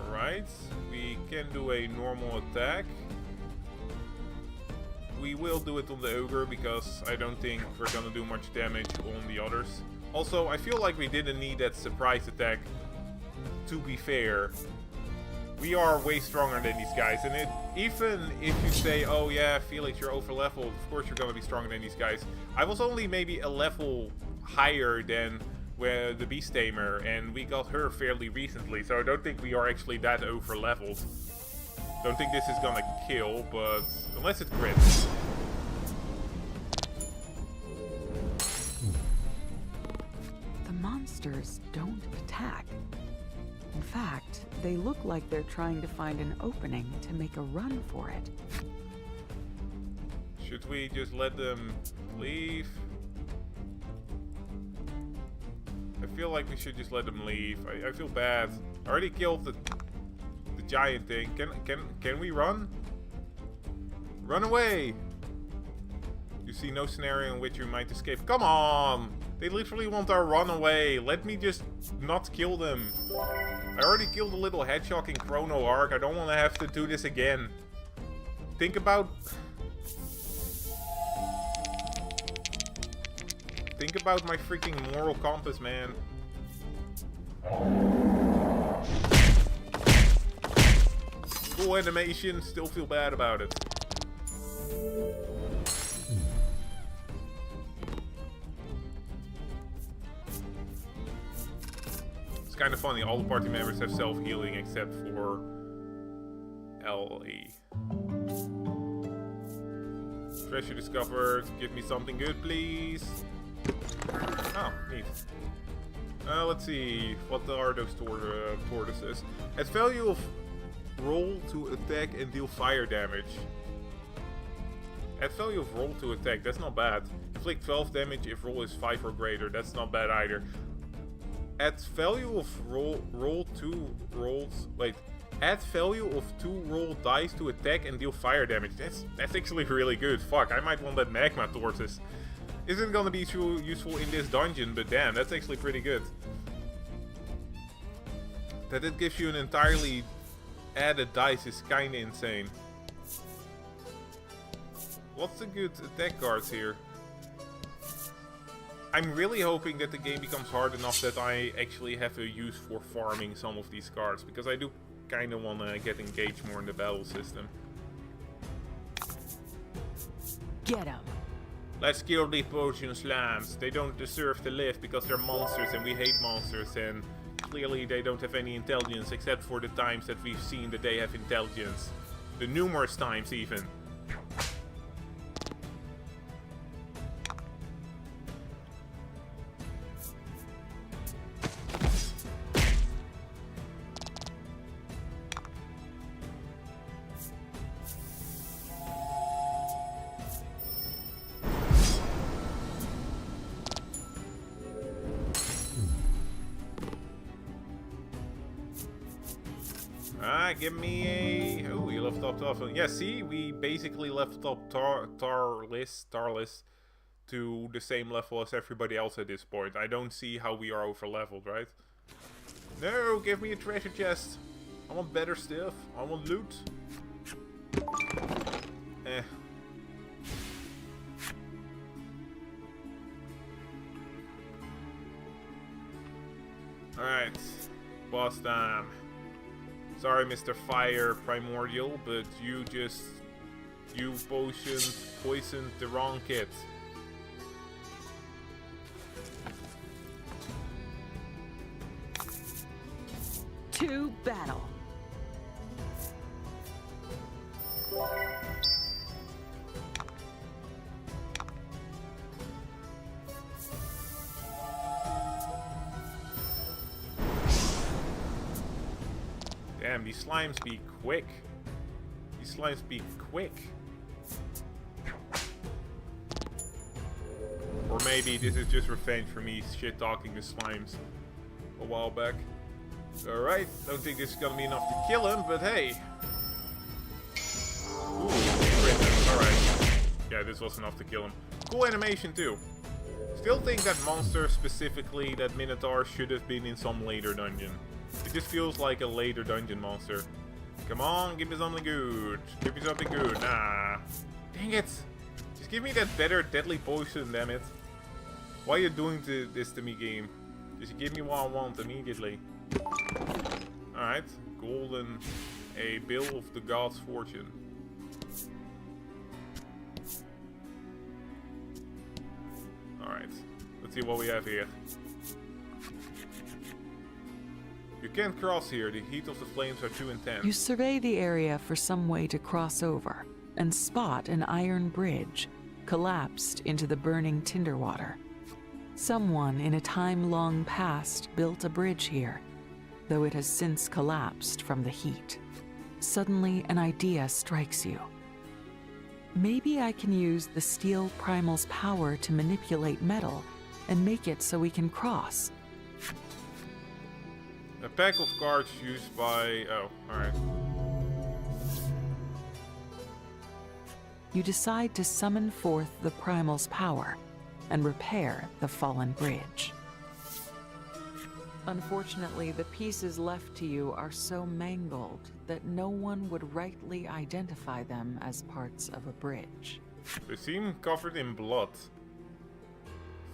Alright, we can do a normal attack. We will do it on the ogre because I don't think we're gonna do much damage on the others. Also, I feel like we didn't need that surprise attack, to be fair. We are way stronger than these guys, and even if you say, oh yeah, Felix, you're over leveled, of course you're gonna be stronger than these guys. I was only maybe a level higher than the Beast Tamer, and we got her fairly recently, so I don't think we are actually that over leveled. Don't think this is gonna kill, but unless it crits. The monsters don't attack. In fact, they look like they're trying to find an opening to make a run for it. Should we just let them leave? I feel like we should just let them leave. I feel bad. I already killed the giant thing. Can we run? Run away! You see no scenario in which you might escape. Come on! They literally want our run away. Let me just not kill them. I already killed a little hedgehog in Chrono Arc. I don't want to have to do this again. Think about my freaking moral compass, man. Cool animation, still feel bad about it. It's kind of funny, all the party members have self-healing except for LE. Treasure discovered, give me something good, please. Oh, neat. Let's see, what are those tortoises? At value of roll to attack and deal fire damage. At value of roll to attack, that's not bad. Inflict 12 damage if roll is 5 or greater, that's not bad either. At value of add value of 2 roll dice to attack and deal fire damage. That's actually really good. Fuck, I might want that magma tortoise. Isn't gonna be too useful in this dungeon, but damn, that's actually pretty good. That it gives you an entirely added dice is kinda insane. What's the good attack cards here? I'm really hoping that the game becomes hard enough that I actually have a use for farming some of these cards, because I do kinda wanna get engaged more in the battle system. Get 'em. Let's kill the potion slams. They don't deserve to live because they're monsters and we hate monsters, and clearly they don't have any intelligence except for the times that we've seen that they have intelligence. The numerous times even. Give me a... Oh, we leveled up to... Yeah, see? We basically leveled up Tarlis to the same level as everybody else at this point. I don't see how we are over leveled, right? No, give me a treasure chest. I want better stuff. I want loot. Alright. Boss time. Sorry, Mr. Fire Primordial, but you poisoned the wrong kid. to battle. Damn, these slimes be quick. These slimes be quick. Or maybe this is just revenge for me shit-talking the slimes a while back. Alright, don't think this is gonna be enough to kill him, but hey. Ooh, alright. Yeah, this was enough to kill him. Cool animation too. Still think that monster, specifically that Minotaur, should have been in some later dungeon. It just feels like a later dungeon monster. Come on, give me something good. Give me something good. Nah. Dang it. Just give me that better deadly poison, damn it. Why are you doing this to me, game? Just give me what I want immediately. Alright. Golden. A bill of the god's fortune. Alright. Let's see what we have here. You can't cross here. The heat of the flames are too intense. You survey the area for some way to cross over and spot an iron bridge collapsed into the burning tinder water. Someone in a time long past built a bridge here, though it has since collapsed from the heat. Suddenly, an idea strikes you. Maybe I can use the steel primal's power to manipulate metal and make it so we can cross. A pack of cards used by... Oh, alright. You decide to summon forth the primal's power and repair the fallen bridge. Unfortunately, the pieces left to you are so mangled that no one would rightly identify them as parts of a bridge. They seem covered in blood.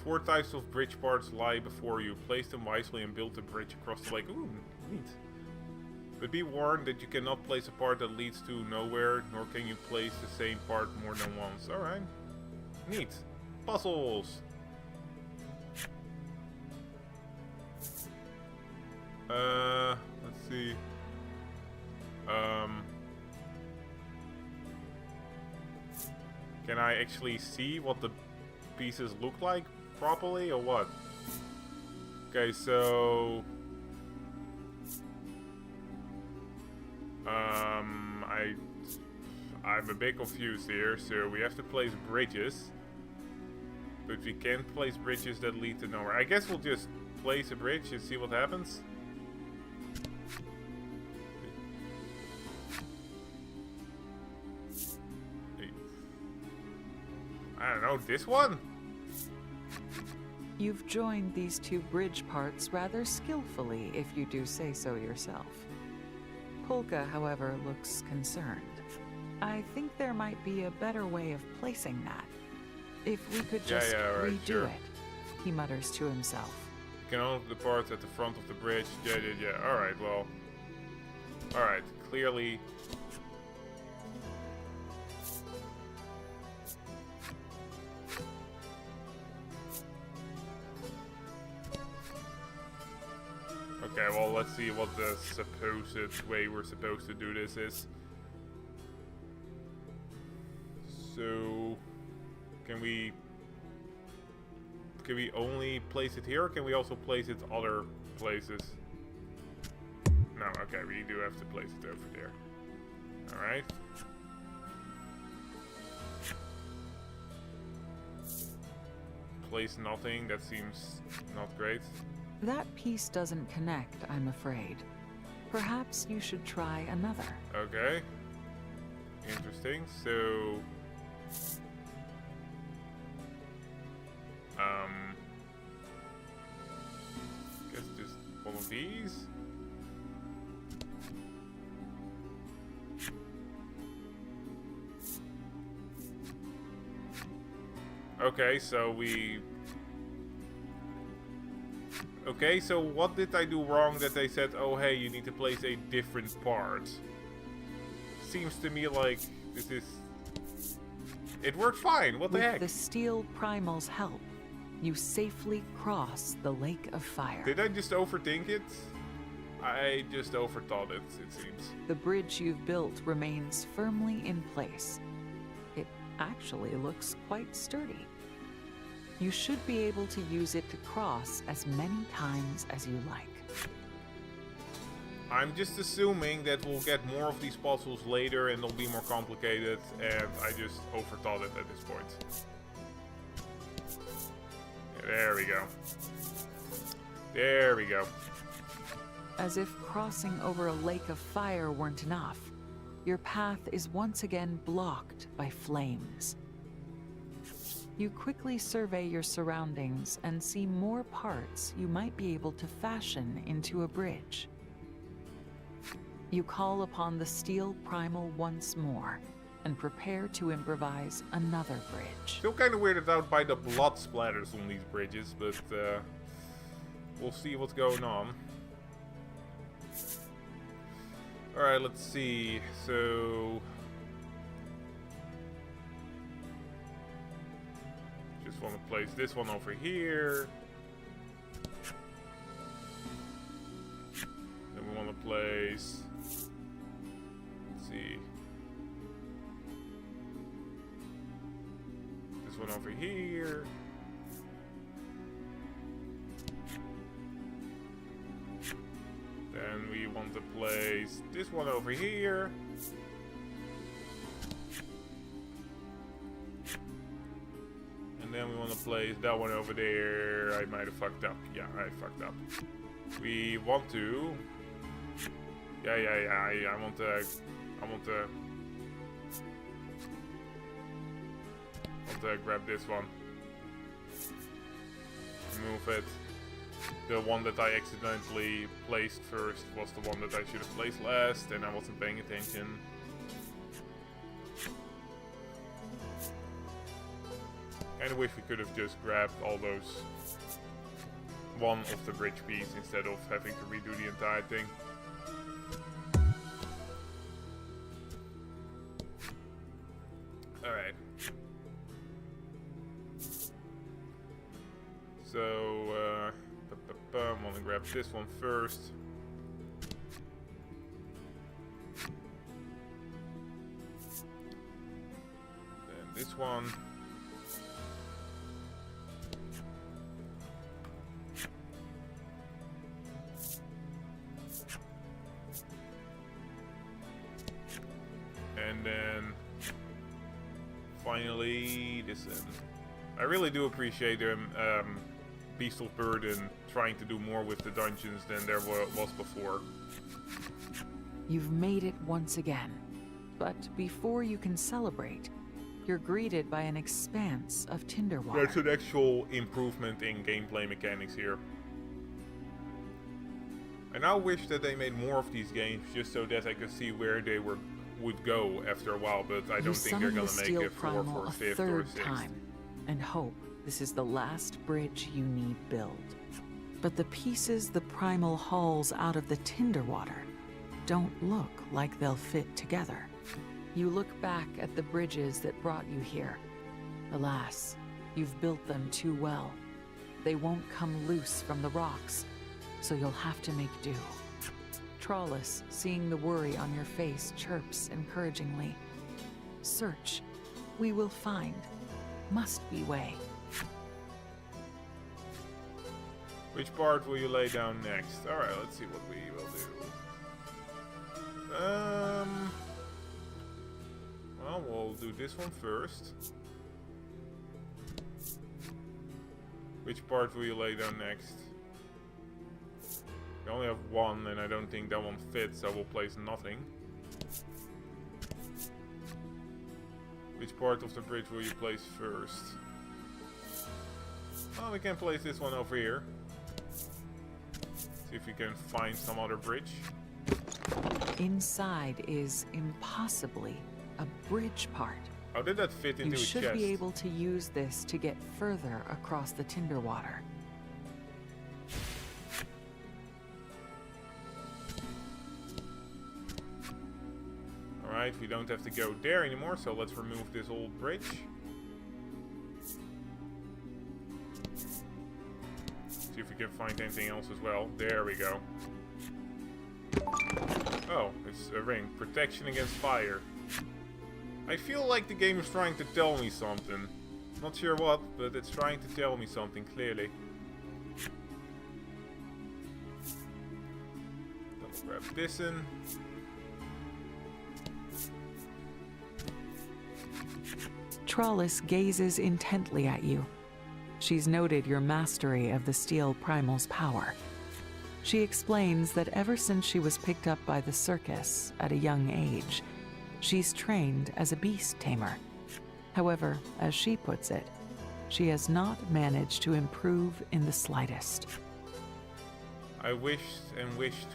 4 types of bridge parts lie before you. Place them wisely and build a bridge across the lake. Ooh, neat. But be warned that you cannot place a part that leads to nowhere, nor can you place the same part more than once. Alright. Neat. Puzzles. Let's see. Can I actually see what the pieces look like properly, or what? Okay, so... I'm a bit confused here. So we have to place bridges. But we can't place bridges that lead to nowhere. I guess we'll just place a bridge and see what happens. I don't know, this one? You've joined these 2 bridge parts rather skillfully, if you do say so yourself. Polka, however, looks concerned. I think there might be a better way of placing that. If we could just right, redo sure. it, he mutters to himself. You can open the parts at the front of the bridge. Yeah. Alright, well. Alright, clearly. Okay, well, let's see what the supposed way we're supposed to do this is. So, can we only place it here, or can we also place it other places? No, okay, we do have to place it over there. Alright. Place nothing, that seems not great. That piece doesn't connect, I'm afraid. Perhaps you should try another. Okay. Interesting. So... guess just one of these. Okay, so we... Okay, so what did I do wrong that they said, oh hey, you need to place a different part? Seems to me like this is... It worked fine, what the heck? With the steel primal's help, you safely cross the lake of fire. Did I just overthink it? I just overthought it seems. The bridge you've built remains firmly in place. It actually looks quite sturdy. You should be able to use it to cross as many times as you like. I'm just assuming that we'll get more of these puzzles later and they'll be more complicated, and I just overthought it at this point. Yeah, there we go. There we go. As if crossing over a lake of fire weren't enough, your path is once again blocked by flames. You quickly survey your surroundings and see more parts you might be able to fashion into a bridge. You call upon the steel primal once more and prepare to improvise another bridge. Still kind of weirded out by the blood splatters on these bridges, but we'll see what's going on. Alright, let's see. So just want to place this one over here. Then we want to place, let's see, this one over here. Then we want to place this one over here. And then we want to place that one over there. I might have fucked up. Yeah, I fucked up. We want to... I want to grab this one. Move it. The one that I accidentally placed first was the one that I should have placed last, and I wasn't paying attention. Kinda wish we could have just grabbed all those one of the bridge piece instead of having to redo the entire thing. Alright. So, I'm gonna grab this one first. Then this one. And then finally this end. I really do appreciate them. Beast of Burden trying to do more with the dungeons than there was before. You've made it once again, but before you can celebrate, you're greeted by an expanse of tinder water. That's an actual improvement in gameplay mechanics here. I now wish that they made more of these games just so that I could see where they would go after a while, but I don't think they're gonna make it for 4th or 5th or 6th. Time and hope this is the last bridge you need build. But the pieces the primal hauls out of the tinder water don't look like they'll fit together. You look back at the bridges that brought you here. Alas, you've built them too well. They won't come loose from the rocks, so you'll have to make do. Trawless, seeing the worry on your face, chirps encouragingly. Search. We will find. Must be way. Which part will you lay down next? Alright, let's see what we will do. Well, we'll do this one first. Which part will you lay down next? We only have one, and I don't think that one fits, so we'll place nothing. Which part of the bridge will you place first? Well, we can place this one over here. See if we can find some other bridge. Inside is impossibly a bridge part. How did that fit into a chest? You should be able to use this to get further across the tinder water. Alright, we don't have to go there anymore, so let's remove this old bridge. See if we can find anything else as well. There we go. Oh, it's a ring. Protection against fire. I feel like the game is trying to tell me something. Not sure what, but it's trying to tell me something clearly. Double grab this in. Trollis gazes intently at you. She's noted your mastery of the steel primal's power. She explains that ever since she was picked up by the circus at a young age, she's trained as a beast tamer. However, as she puts it, she has not managed to improve in the slightest. I wished and wished,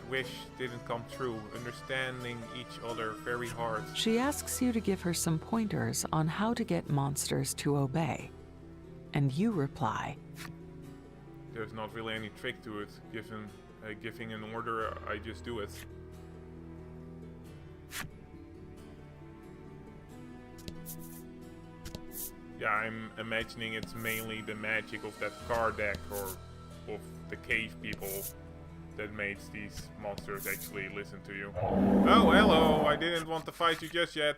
didn't come true, understanding each other very hard. She asks you to give her some pointers on how to get monsters to obey. And you reply, There's not really any trick to it. Giving an order, I just do it. Yeah, I'm imagining it's mainly the magic of that card deck or of the cave people that makes these monsters actually listen to you. Oh, hello! I didn't want to fight you just yet.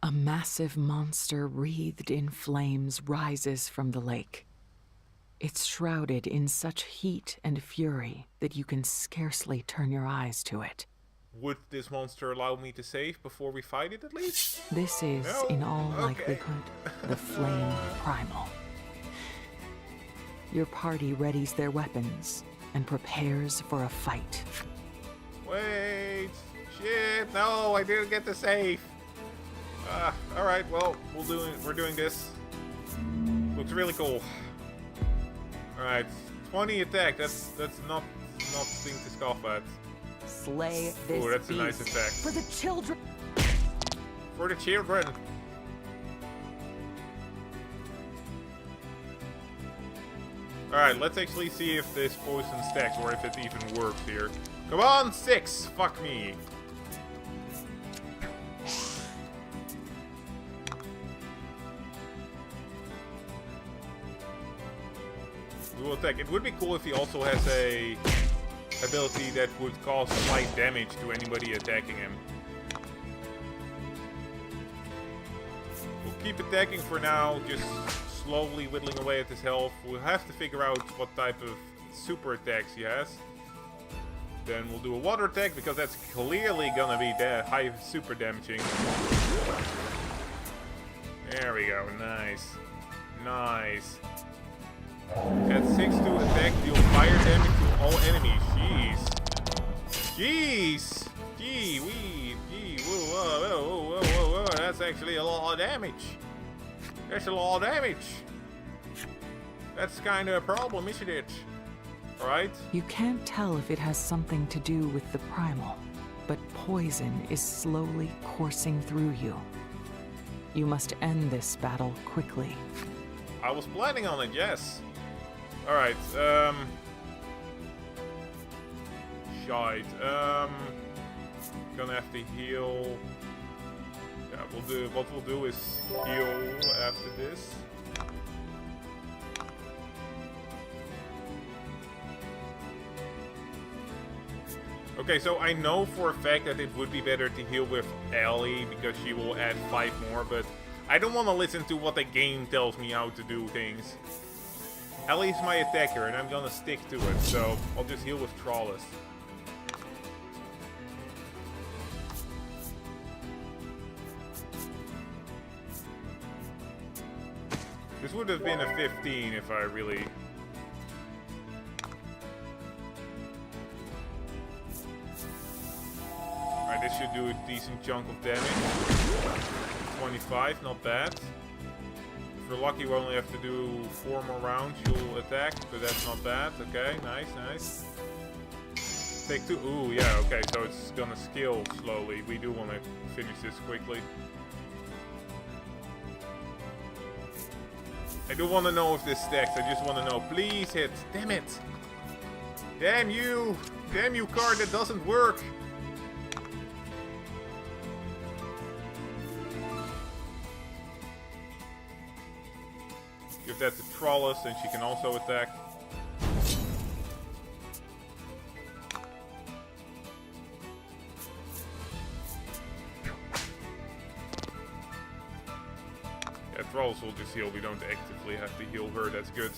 a massive monster wreathed in flames rises from the lake. It's shrouded in such heat and fury that you can scarcely turn your eyes to it. Would this monster allow me to save before we fight it at least? This is, No? in all Okay. likelihood, the Flame Primal. Your party readies their weapons and prepares for a fight. Wait! Shit! No, I didn't get to save. Alright, well, we're doing this. Looks really cool. Alright, 20 attack. That's not thing to scoff at. Slay this Ooh, that's a beast nice attack. for the children. For the children. Alright, let's actually see if this poison stacks or if it even works here. Come on, 6! Fuck me. We will attack. It would be cool if he also has a ability that would cause slight damage to anybody attacking him. We'll keep attacking for now, just slowly whittling away at his health. We'll have to figure out what type of super attacks he has. Then we'll do a water attack, because that's clearly gonna be high super damaging. There we go, nice. Nice. At 6 to attack, deal fire damage to all enemies. Jeez! Gee, whoa, that's actually a lot of damage. That's a lot of damage. That's kind of a problem, isn't it? Alright? You can't tell if it has something to do with the primal, but poison is slowly coursing through you. You must end this battle quickly. I was planning on it, yes. Alright, shite. Gonna have to heal. Yeah, what we'll do is heal after this. Okay, so I know for a fact that it would be better to heal with Ellie because she will add 5 more, but I don't want to listen to what the game tells me how to do things. Ellie's my attacker, and I'm gonna stick to it, so I'll just heal with Trollis. This would have been a 15 if I really... Alright, this should do a decent chunk of damage. 25, not bad. If we're lucky, we only have to do 4 more rounds. She'll attack, but that's not bad. Okay, nice, nice. Take 2. Ooh, yeah, okay, so it's gonna scale slowly. We do want to finish this quickly. I do want to know if this stacks. I just want to know. Please hit. Damn it. Damn you. Damn you, card that doesn't work. Give that to Trollis, and she can also attack. At Trolls will just heal, we don't actively have to heal her, that's good.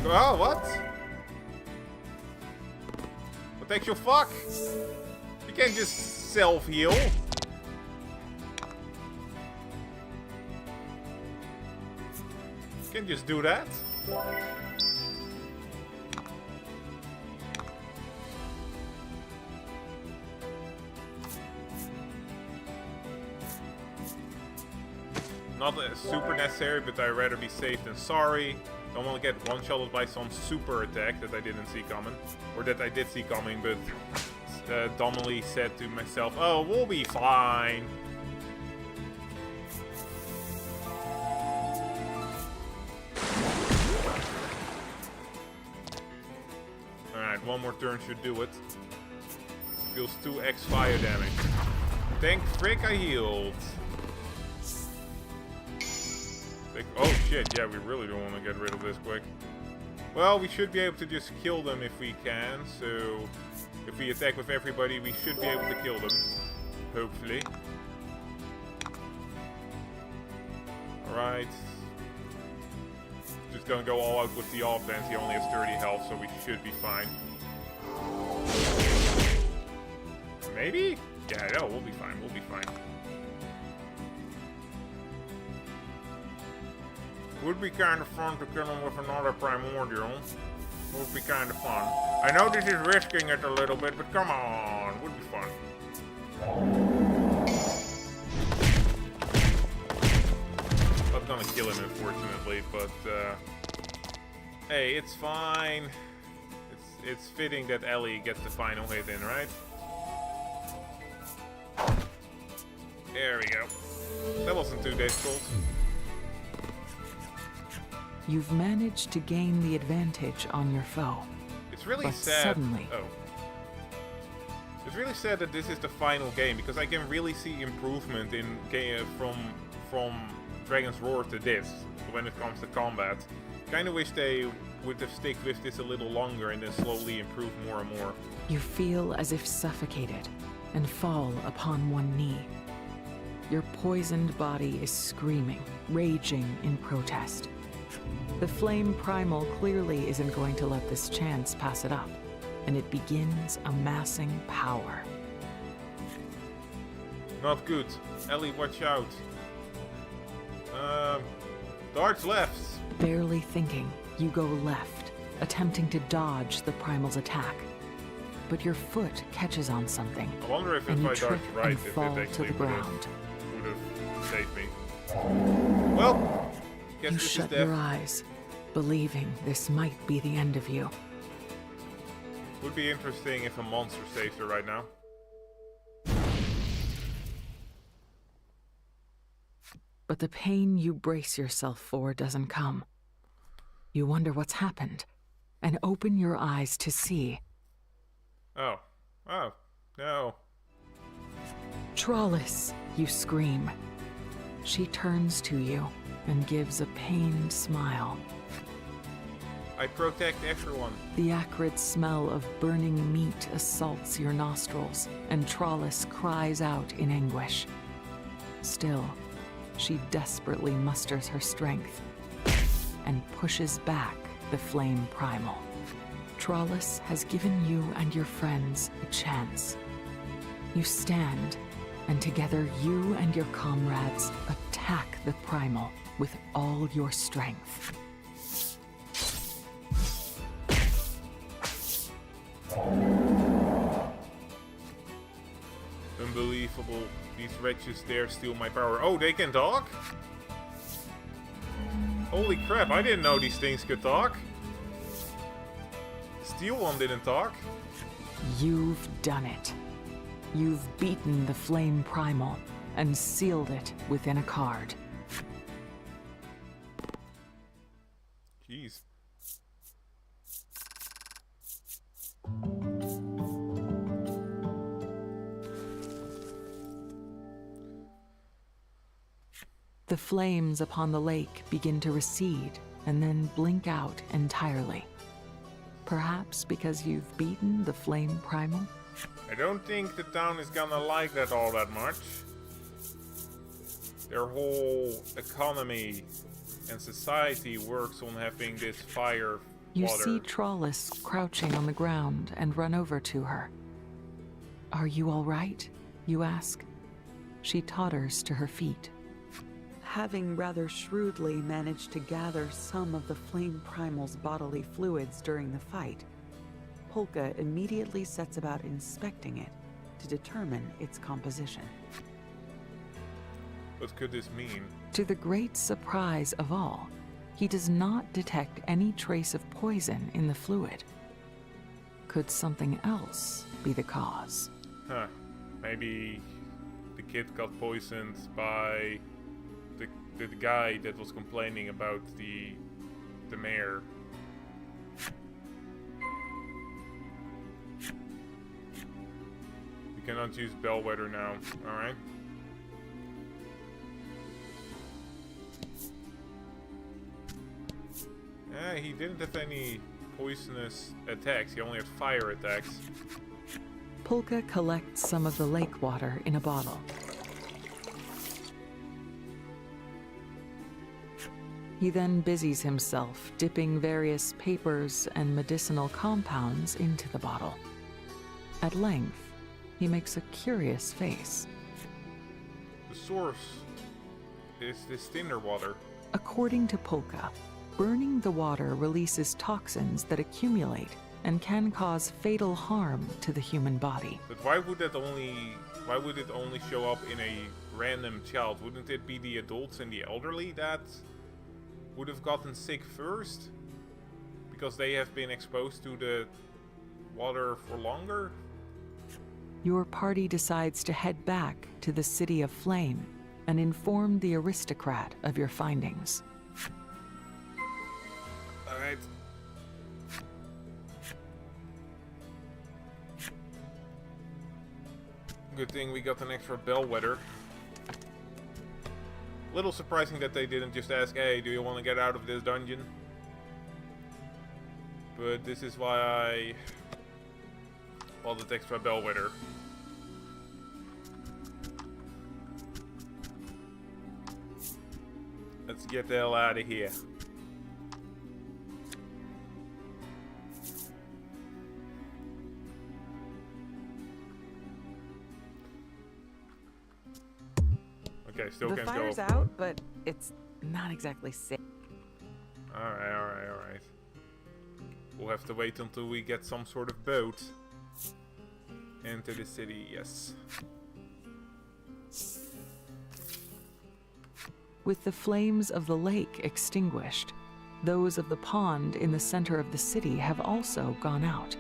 Oh, what? What the actual fuck? You can't just self-heal. You can't just do that. Not super necessary, but I'd rather be safe than sorry. Don't want to get one-shotted by some super attack that I didn't see coming. Or that I did see coming, but dumbly said to myself, oh, we'll be fine. Alright, one more turn should do it. Deals 2x fire damage. Thank frick I healed. Oh shit, yeah, we really don't want to get rid of this quick. Well, we should be able to just kill them if we can, so if we attack with everybody, we should be able to kill them. Hopefully. Alright. Just gonna go all out with the offense. He only has 30 health, so we should be fine. Maybe? Yeah, no, we'll be fine, we'll be fine. Would be kind of fun to kill him with another primordial. Would be kind of fun. I know this is risking it a little bit, but come on, would be fun. Not gonna kill him, unfortunately, but hey, it's fine. It's fitting that Ellie gets the final hit in, right? There we go. That wasn't too difficult. You've managed to gain the advantage on your foe. It's really but sad. Suddenly, it's really sad that this is the final game, because I can really see improvement in from Dragon's Roar to this when it comes to combat. Kind of wish they would have stick with this a little longer and then slowly improve more and more. you feel as if suffocated and fall upon one knee. Your poisoned body is screaming, raging in protest. The flame primal clearly isn't going to let this chance pass it up, and it begins amassing power. Not good. Ellie, watch out. Darts left. Barely thinking, you go left, attempting to dodge the primal's attack. But your foot catches on something, I wonder if and you I trip dart right, and if fall it to actually the ground. would have saved me. Well, guess You this shut is your death. eyes, believing this might be the end of you. Would be interesting if a monster saves her right now. But the pain you brace yourself for doesn't come. You wonder what's happened, and open your eyes to see. Oh. Oh. No. Trollis, you scream. She turns to you and gives a pained smile. I protect everyone. The acrid smell of burning meat assaults your nostrils, and Trollis cries out in anguish. Still, she desperately musters her strength and pushes back the flame primal. Trollis has given you and your friends a chance. You stand, and together you and your comrades attack the primal with all your strength. Unbelievable. These wretches dare steal my power. Oh, they can talk? Holy crap, I didn't know these things could talk. The steel one didn't talk. You've done it. You've beaten the flame primal and sealed it within a card. Jeez. The flames upon the lake begin to recede and then blink out entirely. Perhaps because you've beaten the flame primal? I don't think the town is gonna like that all that much. Their whole economy and society works on having this fire You water. see Trollis crouching on the ground and run over to her. Are you all right? You ask. She totters to her feet. Having rather shrewdly managed to gather some of the flame primal's bodily fluids during the fight, Polka immediately sets about inspecting it to determine its composition. What could this mean? To the great surprise of all, he does not detect any trace of poison in the fluid. Could something else be the cause? Huh. Maybe the kid got poisoned by the guy that was complaining about the mayor. We cannot use bellwether now, alright? He didn't have any poisonous attacks, he only had fire attacks. Polka collects some of the lake water in a bottle. He then busies himself dipping various papers and medicinal compounds into the bottle. At length, he makes a curious face. The source is this tinder water. According to Polka, burning the water releases toxins that accumulate and can cause fatal harm to the human body. But why would it only show up in a random child? Wouldn't it be the adults and the elderly that would have gotten sick first? Because they have been exposed to the water for longer? Your party decides to head back to the City of Flame and inform the aristocrat of your findings. Alright. Good thing we got an extra bellwether. Little surprising that they didn't just ask, hey, do you want to get out of this dungeon? But this is why I bought this extra bellwether. Let's get the hell out of here. Okay, still The can't go. fire's out, but it's not exactly safe. Alright. We'll have to wait until we get some sort of boat into the city, yes. With the flames of the lake extinguished, those of the pond in the center of the city have also gone out.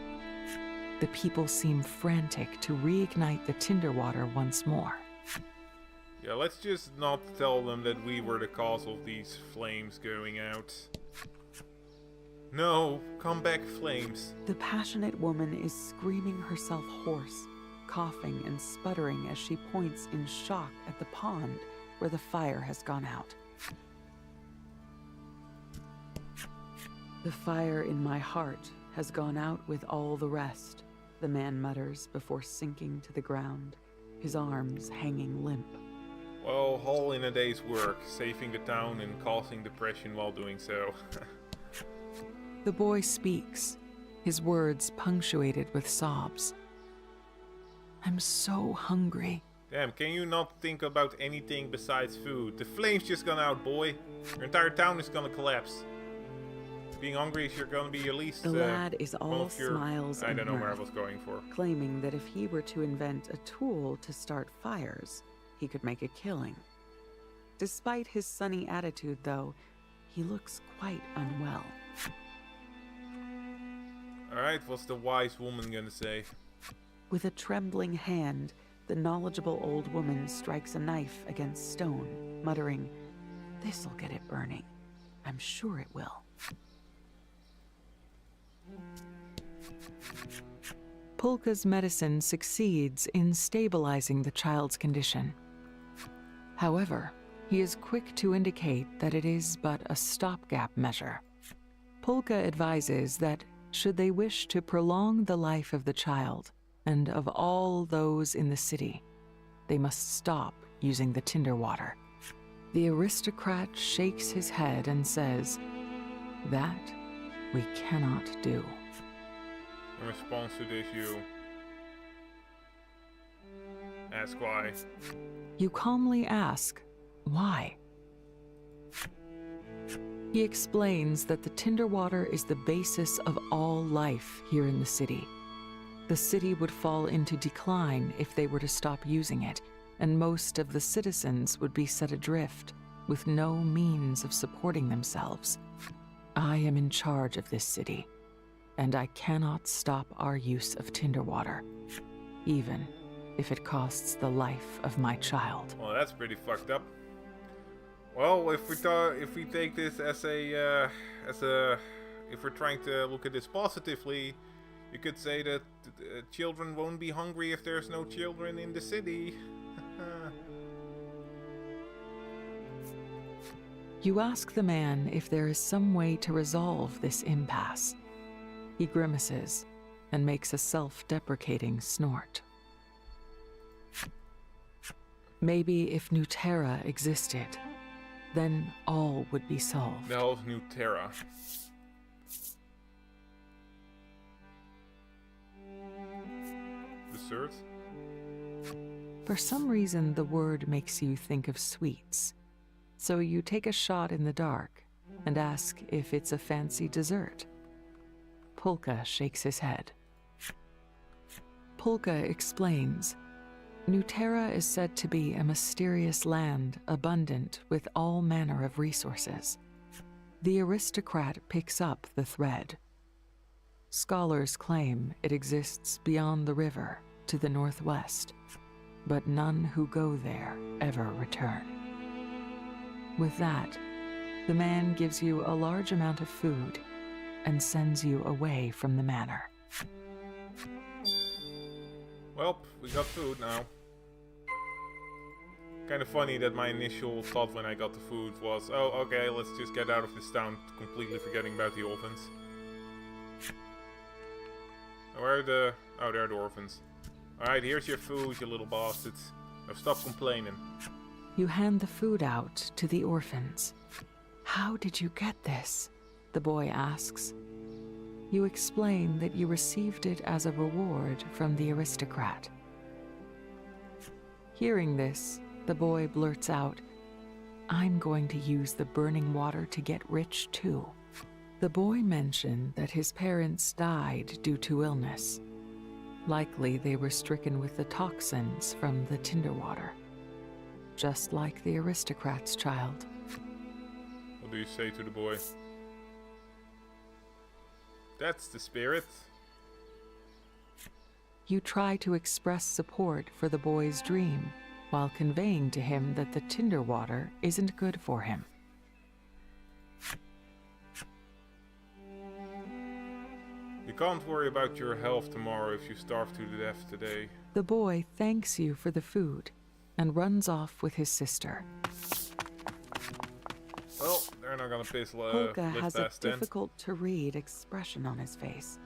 The people seem frantic to reignite the tinder water once more. Yeah, let's just not tell them that we were the cause of these flames going out. No, come back, flames. The passionate woman is screaming herself hoarse, coughing and sputtering as she points in shock at the pond where the fire has gone out. The fire in my heart has gone out with all the rest, the man mutters before sinking to the ground, his arms hanging limp. Well, all in a day's work, saving the town and causing depression while doing so. The boy speaks, his words punctuated with sobs. I'm so hungry. Damn, can you not think about anything besides food? The flame's just gone out, boy. Your entire town is gonna collapse. Being hungry is you're gonna be at least The lad is all smiles I and don't know where I mirth, was going for. claiming that if he were to invent a tool to start fires, he could make a killing. Despite his sunny attitude, though, he looks quite unwell. Alright, what's the wise woman gonna say? With a trembling hand, the knowledgeable old woman strikes a knife against stone, muttering, "This'll get it burning. I'm sure it will." Polka's medicine succeeds in stabilizing the child's condition. However, he is quick to indicate that it is but a stopgap measure. Polka advises that Should they wish to prolong the life of the child and of all those in the city, they must stop using the tinder water. The aristocrat shakes his head and says, "That we cannot do." In response to this, you ask why. You calmly ask, "Why?" He explains that the tinder water is the basis of all life here in the city. The city would fall into decline if they were to stop using it, and most of the citizens would be set adrift with no means of supporting themselves. I am in charge of this city, and I cannot stop our use of tinder water, even if it costs the life of my child. Well, that's pretty fucked up. Well, if we take this as if we're trying to look at this positively, you could say that children won't be hungry if there's no children in the city. You ask the man if there is some way to resolve this impasse. He grimaces and makes a self-deprecating snort. Maybe if New Terra existed, then all would be solved. The hell's New Terra? Dessert? For some reason, the word makes you think of sweets. So you take a shot in the dark and ask if it's a fancy dessert. Pulka shakes his head. Pulka explains, New Terra is said to be a mysterious land abundant with all manner of resources. The aristocrat picks up the thread. Scholars claim it exists beyond the river to the northwest, but none who go there ever return. With that, the man gives you a large amount of food and sends you away from the manor. Well, we got food now. Kind of funny that my initial thought when I got the food was, oh, okay, let's just get out of this town, completely forgetting about the orphans. Where are the... oh, there are the orphans. Alright, here's your food, you little bastards. Now stop complaining. You hand the food out to the orphans. How did you get this? The boy asks. You explain that you received it as a reward from the aristocrat. Hearing this, the boy blurts out, I'm going to use the burning water to get rich too. The boy mentioned that his parents died due to illness. Likely they were stricken with the toxins from the tinder water. Just like the aristocrat's child. What do you say to the boy? That's the spirit. You try to express support for the boy's dream, while conveying to him that the tinder water isn't good for him. You can't worry about your health tomorrow if you starve to death today. The boy thanks you for the food and runs off with his sister. Well, they're not gonna piss Polka live has a past then. difficult-to-read expression on his face.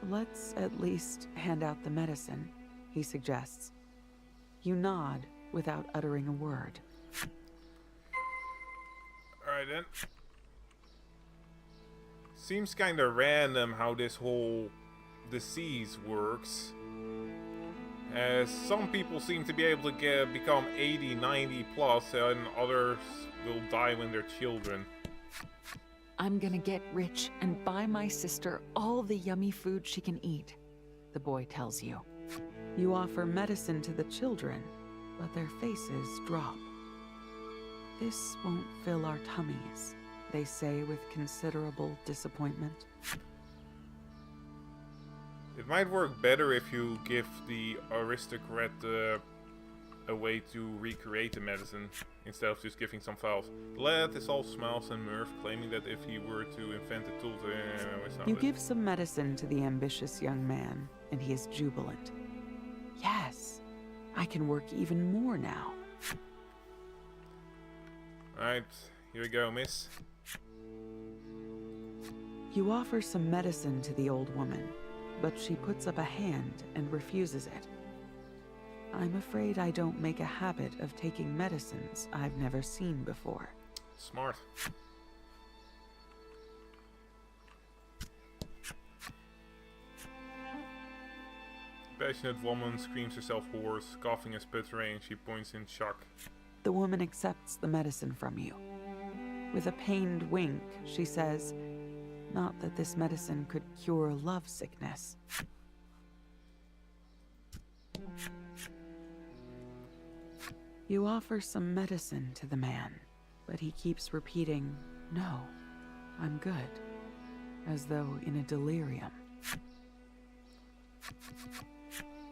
Let's at least hand out the medicine, he suggests. You nod without uttering a word. Alright then. Seems kinda random how this whole disease works. As some people seem to be able to become 80, 90 plus, and others will die when they're children. I'm gonna get rich and buy my sister all the yummy food she can eat, the boy tells you. You offer medicine to the children, but their faces drop. This won't fill our tummies, they say with considerable disappointment. It might work better if you give the aristocrat a way to recreate the medicine instead of just giving some files. The lad is all smiles and mirth, claiming that if he were to invent a tool to... You give some medicine to the ambitious young man, and he is jubilant. Yes, I can work even more now. Alright, here we go, miss. You offer some medicine to the old woman, but she puts up a hand and refuses it. I'm afraid I don't make a habit of taking medicines I've never seen before. Smart. Passionate woman screams herself hoarse, coughing and sputtering. She points in shock. The woman accepts the medicine from you. With a pained wink, she says, "Not that this medicine could cure love sickness." You offer some medicine to the man, but he keeps repeating, "No, I'm good," as though in a delirium.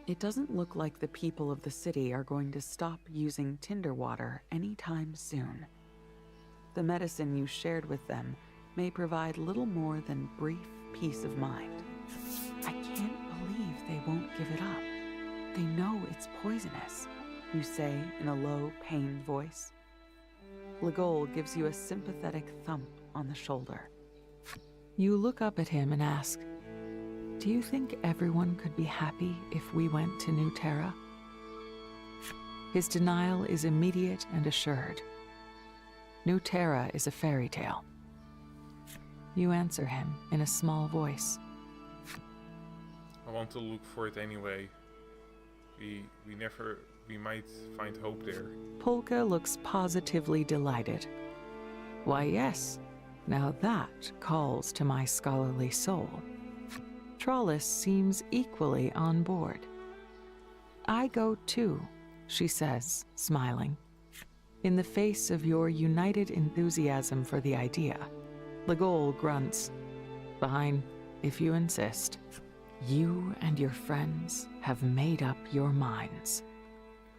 It doesn't look like the people of the city are going to stop using Tinder water anytime soon. The medicine you shared with them may provide little more than brief peace of mind. I can't believe they won't give it up. They know it's poisonous, you say in a low, pained voice. Legol gives you a sympathetic thump on the shoulder. You look up at him and ask, "Do you think everyone could be happy if we went to New Terra?" His denial is immediate and assured. New Terra is a fairy tale. You answer him in a small voice. I want to look for it anyway. We might find hope there. Polka looks positively delighted. "Why, yes. Now that calls to my scholarly soul." Trollis seems equally on board. "I go too," she says, smiling. In the face of your united enthusiasm for the idea, Legol grunts, "Fine, if you insist. You and your friends have made up your minds.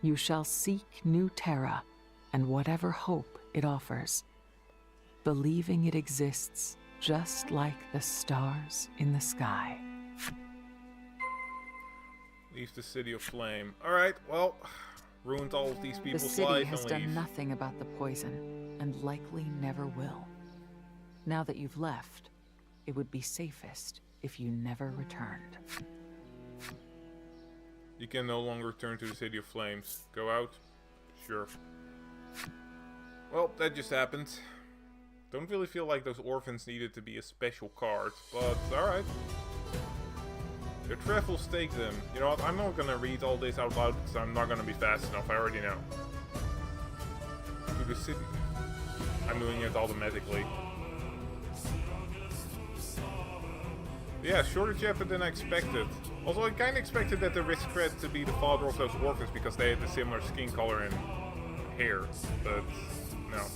You shall seek New Terra and whatever hope it offers, believing it exists just like the stars in the sky." Leave the city of flame. Alright, well, ruined all of these The people's city life has and done leave. nothing about the poison, and likely never will. Now that you've left, it would be safest if you never returned. You can no longer return to the city of flames. Go out? Sure. Well, that just happened. Don't really feel like those orphans needed to be a special card, but alright. Their travels take them. You know what, I'm not gonna read all this out loud because I'm not gonna be fast enough, I already know. To the city. I'm doing it automatically. Yeah, shorter chapter than I expected. Also, I kinda expected that the aristocrat to be the father of those orphans because they had a similar skin color and hair, but no.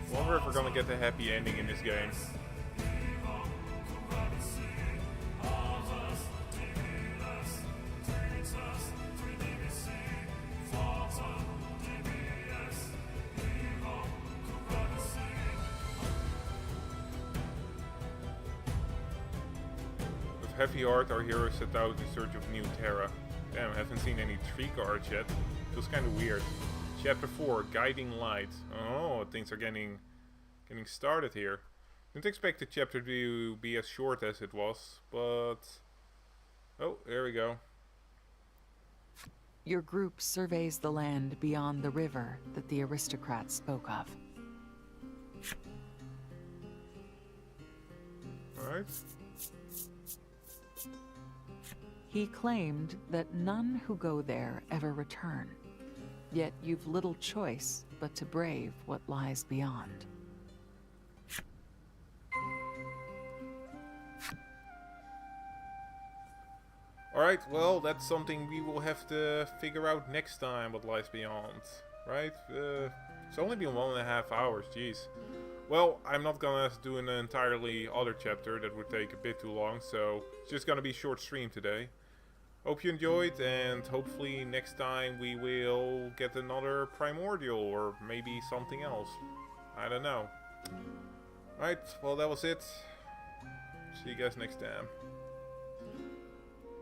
Wonder if we're gonna get a happy ending in this game. With heavy heart, our heroes set out in search of New Terra. Damn, I haven't seen any tree cards yet. Feels kinda weird. Chapter 4, Guiding Light. Oh, things are getting started here. Didn't expect the chapter to be as short as it was, but... Oh, there we go. Your group surveys the land beyond the river that the aristocrat spoke of. Alright. He claimed that none who go there ever return. Yet you've little choice but to brave what lies beyond. Alright, well, that's something we will have to figure out next time, what lies beyond. Right? It's only been 1.5 hours, jeez. Well, I'm not gonna do an entirely other chapter, that would take a bit too long, so it's just gonna be a short stream today. Hope you enjoyed, and hopefully next time we will get another primordial, or maybe something else. I don't know. Alright, well that was it. See you guys next time.